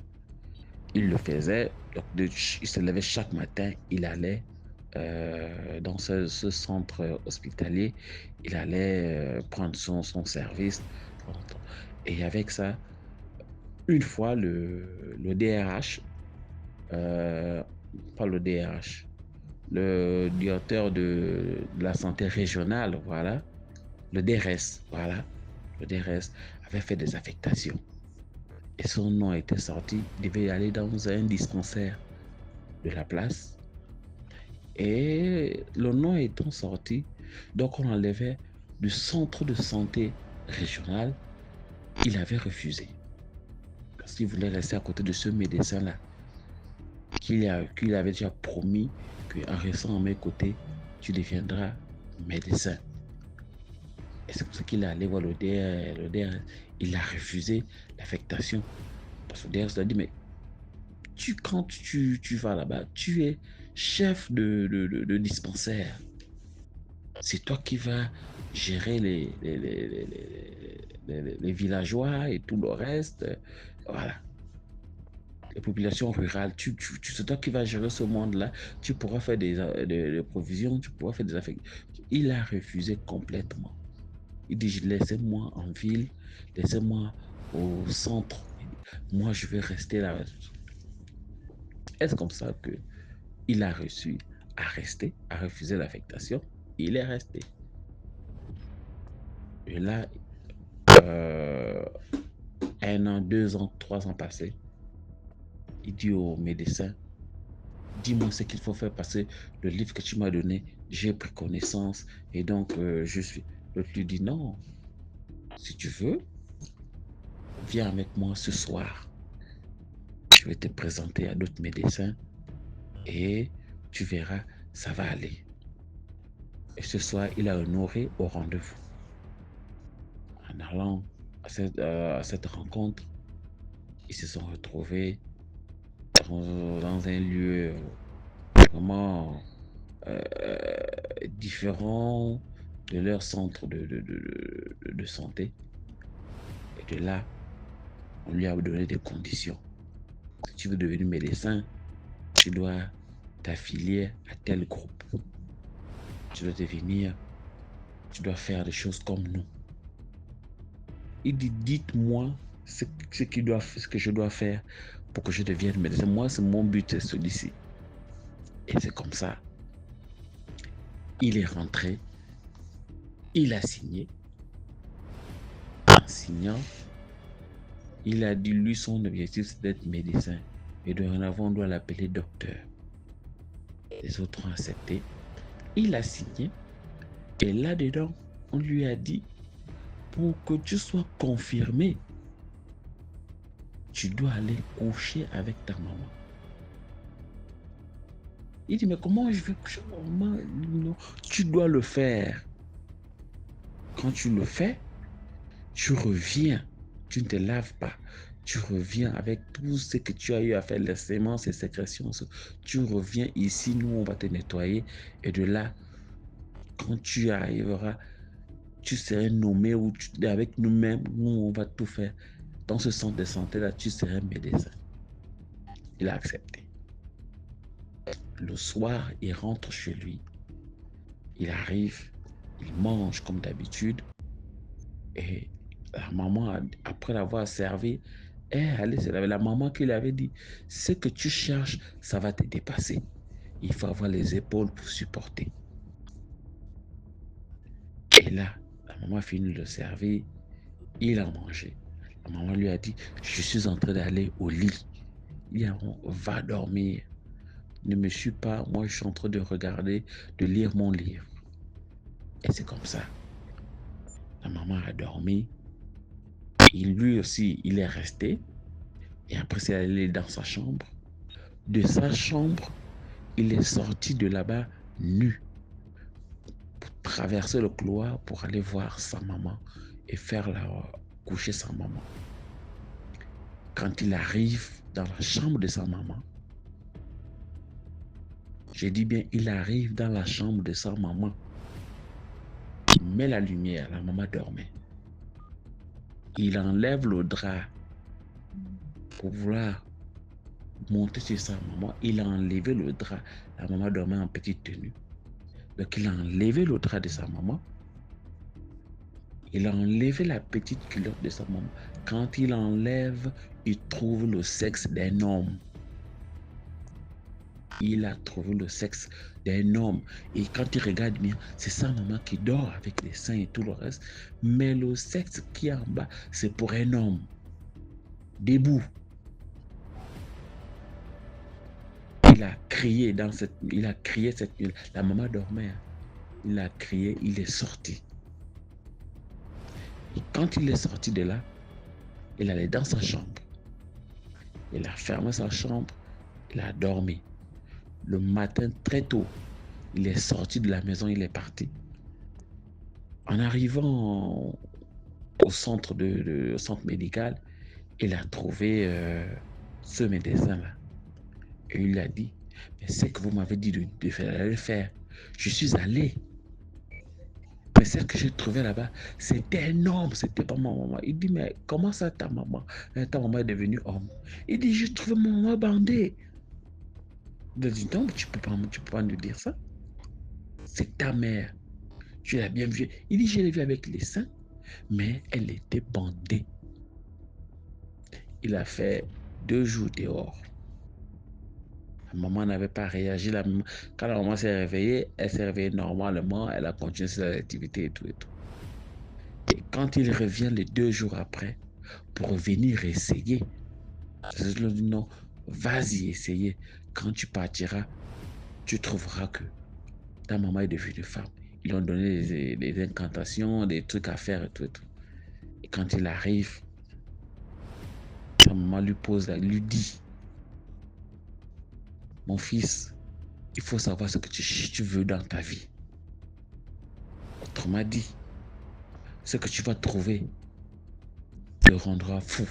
Il le faisait. Donc, il se levait chaque matin. Il allait dans ce centre hospitalier. Il allait prendre son service. Et avec ça, une fois le DRH, pas le DRH, le directeur de la santé régionale, voilà, le DRS, voilà, le DRS avait fait des affectations. Et son nom était sorti, il devait aller dans un dispensaire de la place. Et le nom étant sorti, donc on enlevait du centre de santé régional, il avait refusé. Parce qu'il voulait rester à côté de ce médecin-là, qu'il avait déjà promis qu'en restant à mes côtés, tu deviendras médecin. Et c'est pour ça qu'il est allé voir le DR. Il a refusé l'affectation. Parce que le DR a dit, mais quand tu vas là-bas, tu es chef de dispensaire. C'est toi qui vas gérer les villageois et tout le reste. Voilà. Les populations rurales, c'est toi qui vas gérer ce monde-là. Tu pourras faire des provisions, tu pourras faire des affaires. Il a refusé complètement. Il dit, laissez-moi en ville, laissez-moi au centre. Moi, je vais rester là. Est-ce comme ça qu'il a réussi à rester, à refuser l'affectation? Il est resté. Et là, 1 an, 2 ans, 3 ans passés, il dit au médecin, dis-moi ce qu'il faut faire parce que le livre que tu m'as donné, j'ai pris connaissance et donc je suis. L'autre lui dit non, si tu veux, viens avec moi ce soir. Je vais te présenter à d'autres médecins et tu verras, ça va aller. Et ce soir, il a honoré au rendez-vous. En allant à cette rencontre, ils se sont retrouvés dans un lieu vraiment différent de leur centre de santé. Et de là, on lui a donné des conditions. Si tu veux devenir médecin, tu dois t'affilier à tel groupe. Tu dois faire des choses comme nous. Il dit, dites-moi ce que je dois faire pour que je devienne médecin. Moi, mon but, c'est celui-ci. Et c'est comme ça. Il est rentré, il a signé. En signant, il a dit, lui, son objectif, c'est d'être médecin. Et dorénavant, on doit l'appeler docteur. Les autres ont accepté. Il a signé et là-dedans, on lui a dit, pour que tu sois confirmé, tu dois aller coucher avec ta maman. Il dit, mais comment je vais coucher avec ma maman? Non, tu dois le faire. Quand tu le fais, tu reviens, tu ne te laves pas. Tu reviens avec tout ce que tu as eu à faire, les sémences et sécrétions. Tu reviens ici, nous, on va te nettoyer. Et de là, quand tu arriveras, tu serais nommé ou avec nous-mêmes, nous, on va tout faire. Dans ce centre de santé-là, tu serais médecin. Il a accepté. Le soir, il rentre chez lui. Il arrive, il mange comme d'habitude. Et la maman, après l'avoir servi, est allée se laver. La maman qui lui avait dit, ce que tu cherches, ça va te dépasser. Il faut avoir les épaules pour supporter. Et là, la maman a fini de le servir. Il a mangé. La maman lui a dit, je suis en train d'aller au lit. Il a dit, va dormir. Ne me suis pas, moi je suis en train de regarder, de lire mon livre. Et c'est comme ça. La maman a dormi. Lui aussi, il est resté. Et après, c'est allé dans sa chambre. De sa chambre, il est sorti de là-bas nu. Pour traverser le couloir pour aller voir sa maman et coucher sa maman. Quand il arrive dans la chambre de sa maman, j'ai dit bien, il arrive dans la chambre de sa maman. Il met la lumière, la maman dormait. Il enlève le drap pour vouloir monter sur sa maman. Il a enlevé le drap. La maman dormait en petite tenue. Donc il a enlevé le drap de sa maman. Il a enlevé la petite culotte de sa maman. Quand il enlève, il trouve le sexe d'un homme. Il a trouvé le sexe d'un homme. Et quand il regarde bien, c'est sa maman qui dort avec les seins et tout le reste. Mais le sexe qui est en bas, c'est pour un homme. Debout. Il a crié cette nuit. La maman dormait. Il a crié, il est sorti. Et quand il est sorti de là, il allait dans sa chambre. Il a fermé sa chambre. Il a dormi. Le matin, très tôt, il est sorti de la maison, il est parti. En arrivant au centre médical, il a trouvé ce médecin-là. Et il lui a dit, mais c'est que vous m'avez dit de faire. Je suis allé. Mais celle que j'ai trouvée là-bas, c'était un homme, c'était pas ma maman. Il dit, mais comment ça ta maman est devenue homme? Il dit, j'ai trouvé mon maman bandée. Il dit, non, tu peux pas nous dire ça. C'est ta mère. Tu l'as bien vue. Il dit, je l'ai vue avec les seins, mais elle était bandée. Il a fait 2 jours dehors. La maman n'avait pas réagi. Quand la maman s'est réveillée, elle s'est réveillée normalement. Elle a continué ses activités et tout et tout. Et quand il revient les 2 jours après, pour venir essayer, je lui ai dit, non, vas-y essayer. Quand tu partiras, tu trouveras que ta maman est devenue femme. Ils lui ont donné des incantations, des trucs à faire et tout et tout. Et quand il arrive, sa maman lui dit, mon fils, il faut savoir ce que tu veux dans ta vie. Autrement dit, ce que tu vas trouver te rendra fou.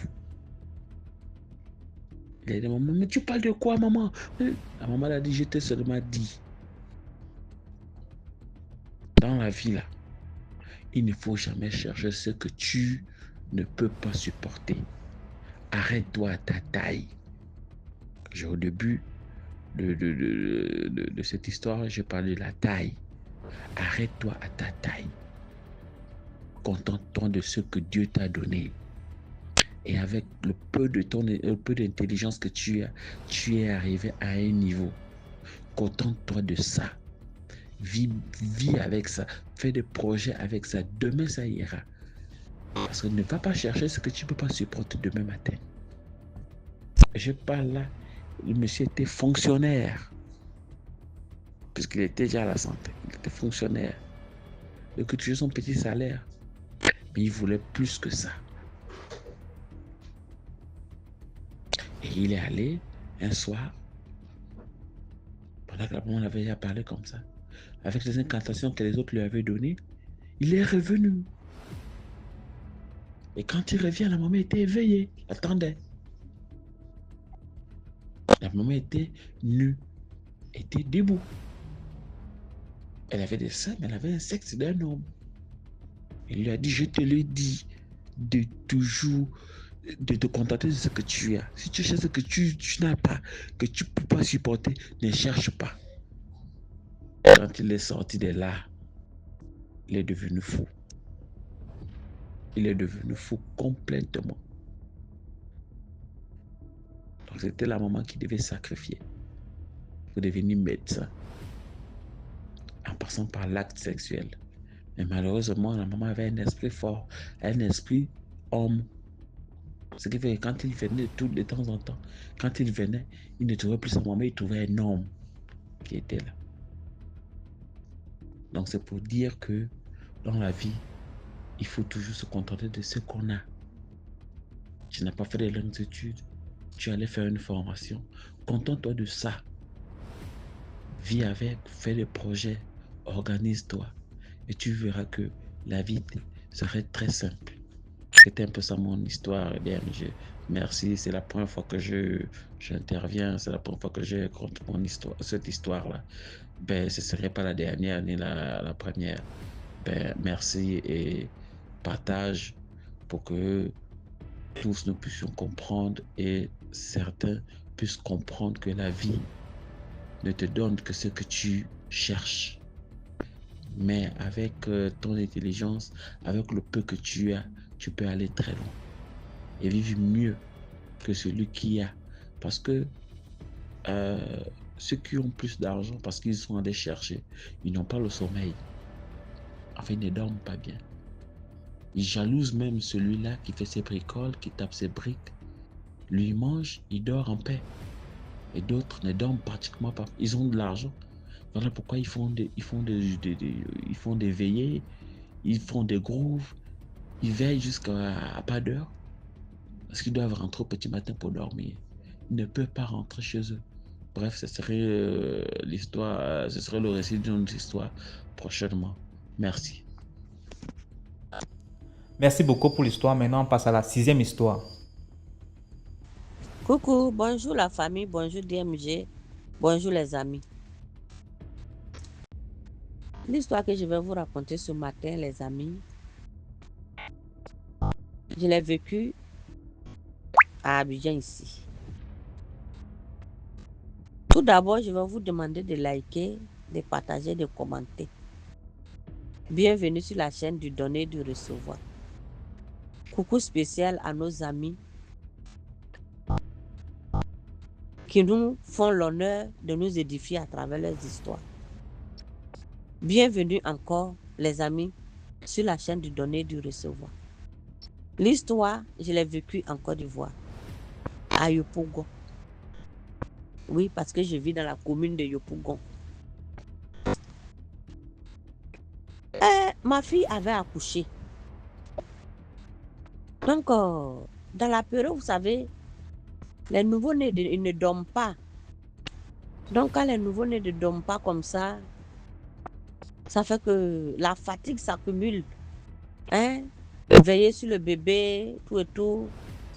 Il a dit, maman, mais tu parles de quoi, maman? La maman a dit, je t'ai seulement dit. Dans la vie, là, il ne faut jamais chercher ce que tu ne peux pas supporter. Arrête-toi à ta taille. Au début de cette histoire, j'ai parlé de la taille. Arrête-toi à ta taille. Contente-toi de ce que Dieu t'a donné. Et avec le peu d'intelligence que tu as, tu es arrivé à un niveau. Contente-toi de ça. Vis avec ça. Fais des projets avec ça. Demain, ça ira. Parce que ne va pas chercher ce que tu ne peux pas supporter demain matin. Je parle là. Le monsieur était fonctionnaire. puisqu'il était déjà à la santé, il était fonctionnaire, et que tu aies son petit salaire. Mais il voulait plus que ça. Et il est allé un soir, pendant que la maman avait déjà parlé comme ça, avec les incantations que les autres lui avaient données, il est revenu. Et quand il revient, la maman était éveillée, attendait. La maman était nue, était debout. Elle avait des seins, mais elle avait un sexe d'un homme. Il lui a dit, je te le dis, de toujours de te contenter de ce que tu as. Si tu cherches ce que tu n'as pas, que tu ne peux pas supporter, ne cherche pas. Quand il est sorti de là, il est devenu fou. Il est devenu fou complètement. Donc c'était la maman qui devait sacrifier pour devenir médecin, en passant par l'acte sexuel. Mais malheureusement, la maman avait un esprit fort, un esprit homme. Ce qui fait que quand il venait de temps en temps, quand il venait, il ne trouvait plus sa maman, il trouvait un homme qui était là. Donc c'est pour dire que dans la vie, il faut toujours se contenter de ce qu'on a. Tu n'as pas fait de longues études, tu allais faire une formation, contente-toi de ça. Vis avec, fais des projets, organise-toi. Et tu verras que la vie serait très simple. C'était un peu ça mon histoire. Eh bien, merci. C'est la première fois que j'interviens. C'est la première fois que je raconte cette histoire-là. Ben, ce ne serait pas la dernière ni la première. Ben, merci et partage pour que tous nous puissions comprendre et certains puissent comprendre que la vie ne te donne que ce que tu cherches. Mais avec ton intelligence, avec le peu que tu as, tu peux aller très loin et vivre mieux que celui qui a. Parce que ceux qui ont plus d'argent, parce qu'ils sont allés chercher, ils n'ont pas le sommeil. Enfin, ils ne dorment pas bien. Ils jalousent même celui-là qui fait ses bricoles, qui tape ses briques. Lui, il mange, il dort en paix. Et d'autres ne dorment pratiquement pas. Ils ont de l'argent. Voilà pourquoi ils font des veillées, ils font des grooves, ils veillent jusqu'à pas d'heure. Parce qu'ils doivent rentrer au petit matin pour dormir. Ils ne peuvent pas rentrer chez eux. Bref, ce serait l'histoire, ce serait le récit d'une autre histoire prochainement. Merci. Merci beaucoup pour l'histoire. Maintenant, on passe à la 6e histoire. Coucou, bonjour la famille, bonjour DMG, bonjour les amis. L'histoire que je vais vous raconter ce matin, les amis, je l'ai vécue à Abidjan ici. Tout d'abord, je vais vous demander de liker, de partager, de commenter. Bienvenue sur la chaîne du donner et du recevoir. Coucou spécial à nos amis qui nous font l'honneur de nous édifier à travers leurs histoires. Bienvenue encore, les amis, sur la chaîne du donner et du recevoir. L'histoire, je l'ai vécue en Côte d'Ivoire, à Yopougon. Oui, parce que je vis dans la commune de Yopougon. Ma fille avait accouché. Donc, dans la période, vous savez, les nouveau-nés, ils ne dorment pas. Donc, quand les nouveau-nés ne dorment pas comme ça fait que la fatigue s'accumule. Veiller sur le bébé, tout et tout.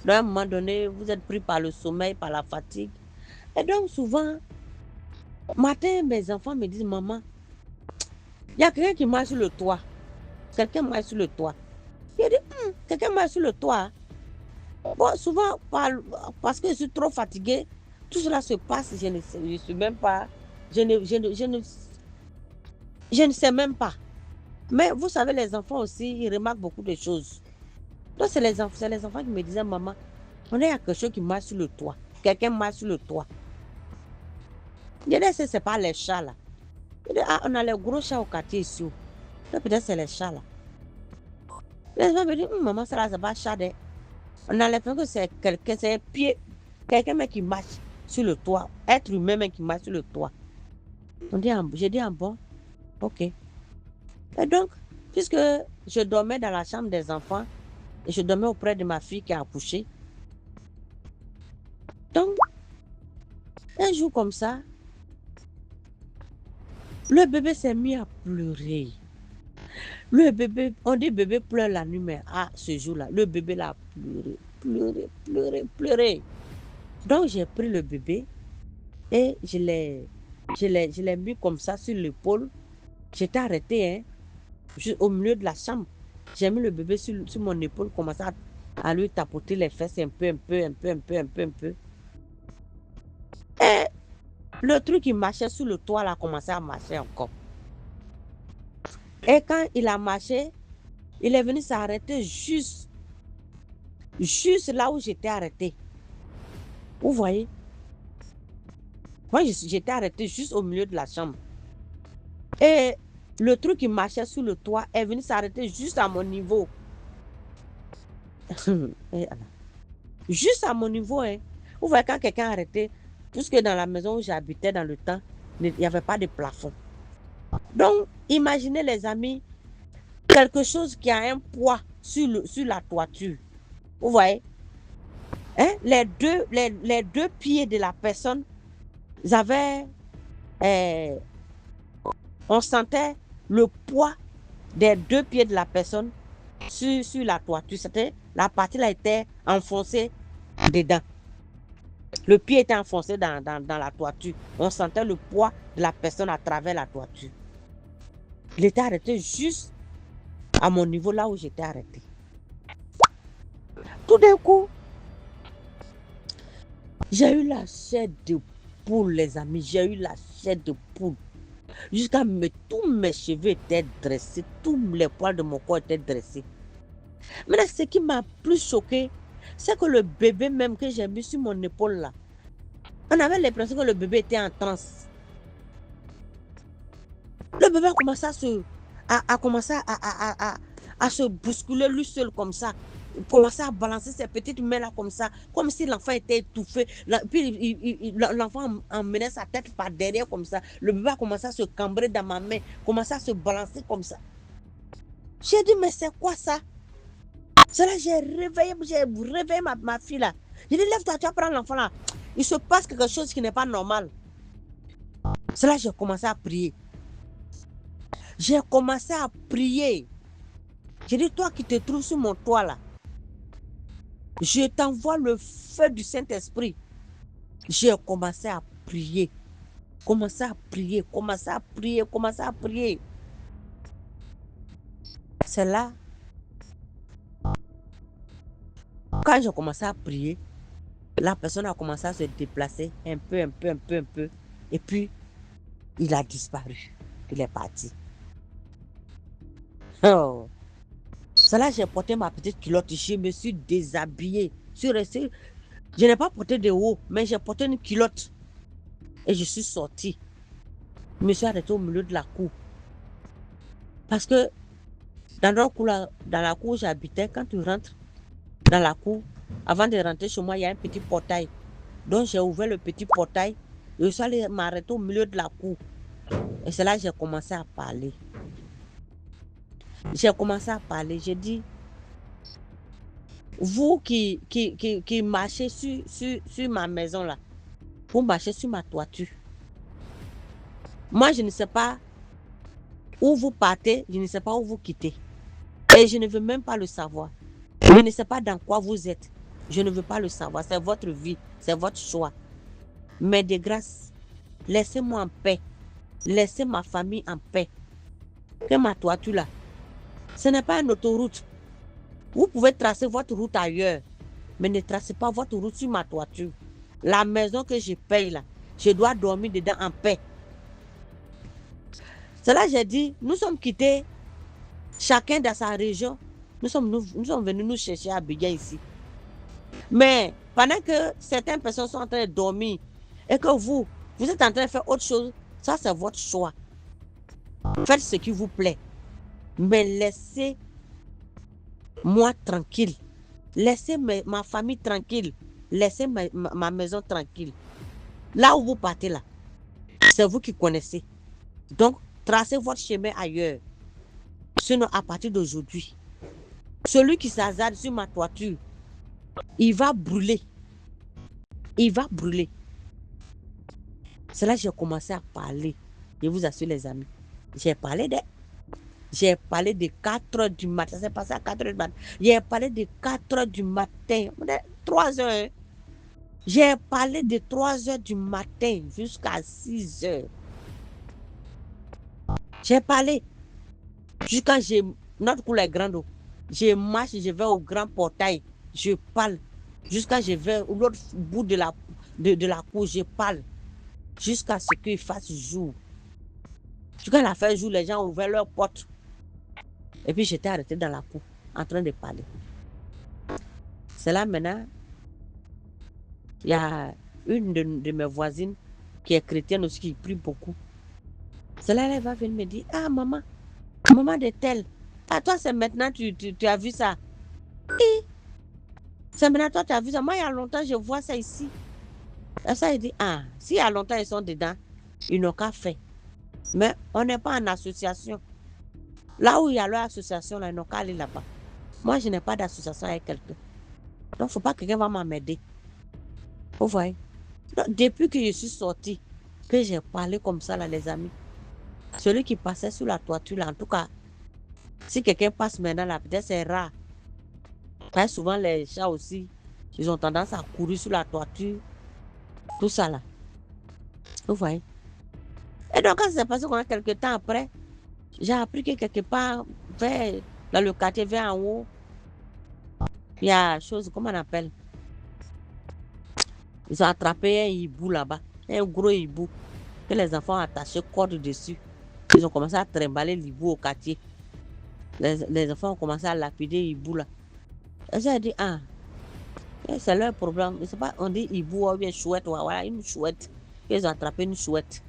À un moment donné, vous êtes pris par le sommeil, par la fatigue. Et donc, souvent, matin, mes enfants me disent, maman, il y a quelqu'un qui marche sur le toit. Quelqu'un marche sur le toit. Je dis, quelqu'un marche sur le toit. Bon, souvent, parce que je suis trop fatiguée, tout cela se passe, je ne sais même pas. Je ne sais même pas. Mais vous savez, les enfants aussi, ils remarquent beaucoup de choses. Donc, c'est les enfants qui me disaient, maman, on est à quelque chose qui marche sur le toit. Quelqu'un marche sur le toit. Je dis, c'est pas les chats là. Je dis, on a les gros chats au quartier ici. Donc, peut-être c'est les chats là. Les enfants me disent, maman, ça là, c'est pas chat. On a l'impression que c'est quelqu'un, c'est un pied, quelqu'un qui marche sur le toit. Être humain qui marche sur le toit. J'ai dit, bon, ok. Et donc, puisque je dormais dans la chambre des enfants et je dormais auprès de ma fille qui a accouché, donc, un jour comme ça, le bébé s'est mis à pleurer. Le bébé, on dit bébé pleure la nuit, mais ce jour-là, le bébé l'a pleuré. Donc, j'ai pris le bébé et je l'ai mis comme ça sur l'épaule. J'étais arrêtée, juste au milieu de la chambre. J'ai mis le bébé sur mon épaule, commencé à lui tapoter les fesses un peu. Et le truc qui marchait sur le toit, là, a commencé à marcher encore. Et quand il a marché, il est venu s'arrêter juste là où j'étais arrêtée. Vous voyez? Moi, j'étais arrêtée juste au milieu de la chambre. Et le truc qui marchait sur le toit est venu s'arrêter juste à mon niveau. Juste à mon niveau. Vous voyez, quand quelqu'un arrêtait, puisque dans la maison où j'habitais dans le temps, il n'y avait pas de plafond. Donc, imaginez les amis, quelque chose qui a un poids sur la toiture. Vous voyez? Les deux pieds de la personne, on sentait le poids des deux pieds de la personne sur la toiture. C'était, la partie là était enfoncée dedans. Le pied était enfoncé dans la toiture. On sentait le poids de la personne à travers la toiture. Il était arrêté juste à mon niveau, là où j'étais arrêté. Tout d'un coup, j'ai eu la chair de poule, les amis. J'ai eu la chair de poule. Jusqu'à tous mes cheveux étaient dressés, tous les poils de mon corps étaient dressés. Maintenant, ce qui m'a plus choqué, c'est que le bébé même que j'ai mis sur mon épaule là, on avait l'impression que le bébé était en transe. Le bébé a commencé à se bousculer lui seul comme ça. Il commençait à balancer ses petites mains là comme ça, comme si l'enfant était étouffé. Puis l'enfant emmenait sa tête par derrière comme ça. Le bébé a commencé à se cambrer dans ma main, commencé à se balancer comme ça. J'ai dit, mais c'est quoi ça? C'est là que j'ai réveillé ma fille là. J'ai dit, lève-toi, tu vas prendre l'enfant là. Il se passe quelque chose qui n'est pas normal. C'est là que j'ai commencé à prier. J'ai commencé à prier. J'ai dit, toi qui te trouves sur mon toit là, je t'envoie le feu du Saint-Esprit. J'ai commencé à prier. Commencé à prier. C'est là, quand j'ai commencé à prier, la personne a commencé à se déplacer un peu. Et puis, il a disparu. Il est parti. Oh. C'est là que j'ai porté ma petite culotte. Je me suis déshabillée. Je n'ai pas porté de haut, mais j'ai porté une culotte. Et je suis sortie. Je me suis arrêtée au milieu de la cour. Parce que dans la cour où j'habitais, quand tu rentres dans la cour, avant de rentrer chez moi, il y a un petit portail. Donc j'ai ouvert le petit portail. Et je suis allée m'arrêter au milieu de la cour. Et c'est là que j'ai commencé à parler. J'ai dit, vous qui marchez sur ma maison là, vous marchez sur ma toiture. Moi, je ne sais pas où vous partez, je ne sais pas où vous quittez. Et je ne veux même pas le savoir. Je ne sais pas dans quoi vous êtes. Je ne veux pas le savoir. C'est votre vie, c'est votre choix. Mais de grâce, laissez-moi en paix. Laissez ma famille en paix. Que ma toiture là, ce n'est pas une autoroute. Vous pouvez tracer votre route ailleurs, mais ne tracez pas votre route sur ma toiture. La maison que je paye là, je dois dormir dedans en paix. C'est là que j'ai dit, nous sommes quittés, chacun dans sa région. Nous sommes venus nous chercher à Abidjan ici. Mais pendant que certaines personnes sont en train de dormir et que vous êtes en train de faire autre chose, ça c'est votre choix. Faites ce qui vous plaît. Mais laissez-moi tranquille. Laissez ma famille tranquille. Laissez ma maison tranquille. Là où vous partez là, C'est vous qui connaissez. Donc, tracez votre chemin ailleurs. Sinon, à partir d'aujourd'hui, celui qui s'hasarde sur ma toiture, il va brûler. Il va brûler. C'est là que j'ai commencé à parler. Je vous assure, les amis. J'ai parlé de 4 heures du matin. Ça s'est passé à 4 heures du matin. J'ai parlé de 4 heures du matin. 3 heures. J'ai parlé de 3 heures du matin jusqu'à 6 heures. J'ai parlé. Jusqu'à notre cour est grande. Je marche, je vais au grand portail. Je parle. Jusqu'à je vais au l'autre bout de la cour, je parle. Jusqu'à ce qu'il fasse jour. Jusqu'à la fin jour, les gens ont ouvert leurs portes. Et puis j'étais arrêtée dans la cour, en train de parler. C'est là maintenant, il y a une de mes voisines qui est chrétienne aussi, qui prie beaucoup. C'est là elle va venir me dire, ah maman de telle, ah toi c'est maintenant tu as vu ça. Et c'est maintenant toi tu as vu ça. Moi il y a longtemps je vois ça ici. Et ça il dit, ah s'il y a longtemps ils sont dedans, ils n'ont qu'à faire. Mais on n'est pas en association. Là où il y a leur association, là, ils n'ont qu'à aller là-bas. Moi, je n'ai pas d'association avec quelqu'un. Donc, il ne faut pas que quelqu'un va m'aider. Vous voyez? Donc, depuis que je suis sortie, que j'ai parlé comme ça, là, les amis, celui qui passait sur la toiture, là, en tout cas, si quelqu'un passe maintenant, là, peut-être c'est rare. Parce que souvent, les chats aussi, ils ont tendance à courir sur la toiture. Tout ça, là. Vous voyez? Et donc, quand c'est passé quelques temps après, j'ai appris que quelque part, dans le quartier, vers en haut, il y a chose, comment on appelle? Ils ont attrapé un hibou là-bas, un gros hibou, que les enfants ont attaché corde dessus. Ils ont commencé à trimballer l'hibou au quartier. Les enfants ont commencé à lapider l'hibou là. Et j'ai dit, ah, c'est leur problème. Je sais pas, on dit hibou ou bien chouette, voilà, une chouette. Ils ont attrapé une chouette.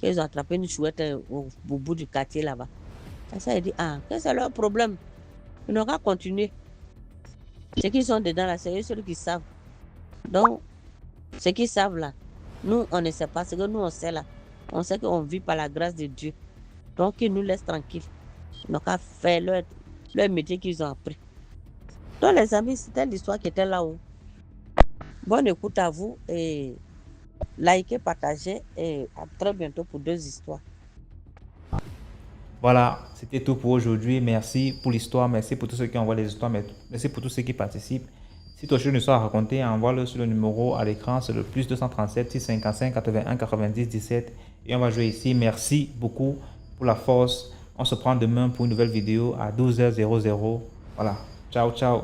Ils ont attrapé une chouette au bout du quartier là-bas. Et ça, il dit, ah, c'est leur problème. Ils n'ont qu'à continuer. Ceux qui sont dedans là, c'est eux ceux qui savent. Donc, ceux qui savent là, nous, on ne sait pas. Ce que nous, on sait là. On sait qu'on vit par la grâce de Dieu. Donc, ils nous laissent tranquilles. Ils n'ont qu'à faire leur métier qu'ils ont appris. Donc, les amis, c'était l'histoire qui était là-haut. Bonne écoute à vous et likez, partagez et à très bientôt pour 2 histoires. Voilà, c'était tout pour aujourd'hui. Merci pour l'histoire, merci pour tous ceux qui envoient les histoires, merci pour tous ceux qui participent. Si tu as une histoire à raconter, envoie-le sur le numéro à l'écran, c'est le plus 237 655 81 90 17 et on va jouer ici. Merci beaucoup pour la force. On se prend demain pour une nouvelle vidéo à 12h00. Voilà, ciao, ciao.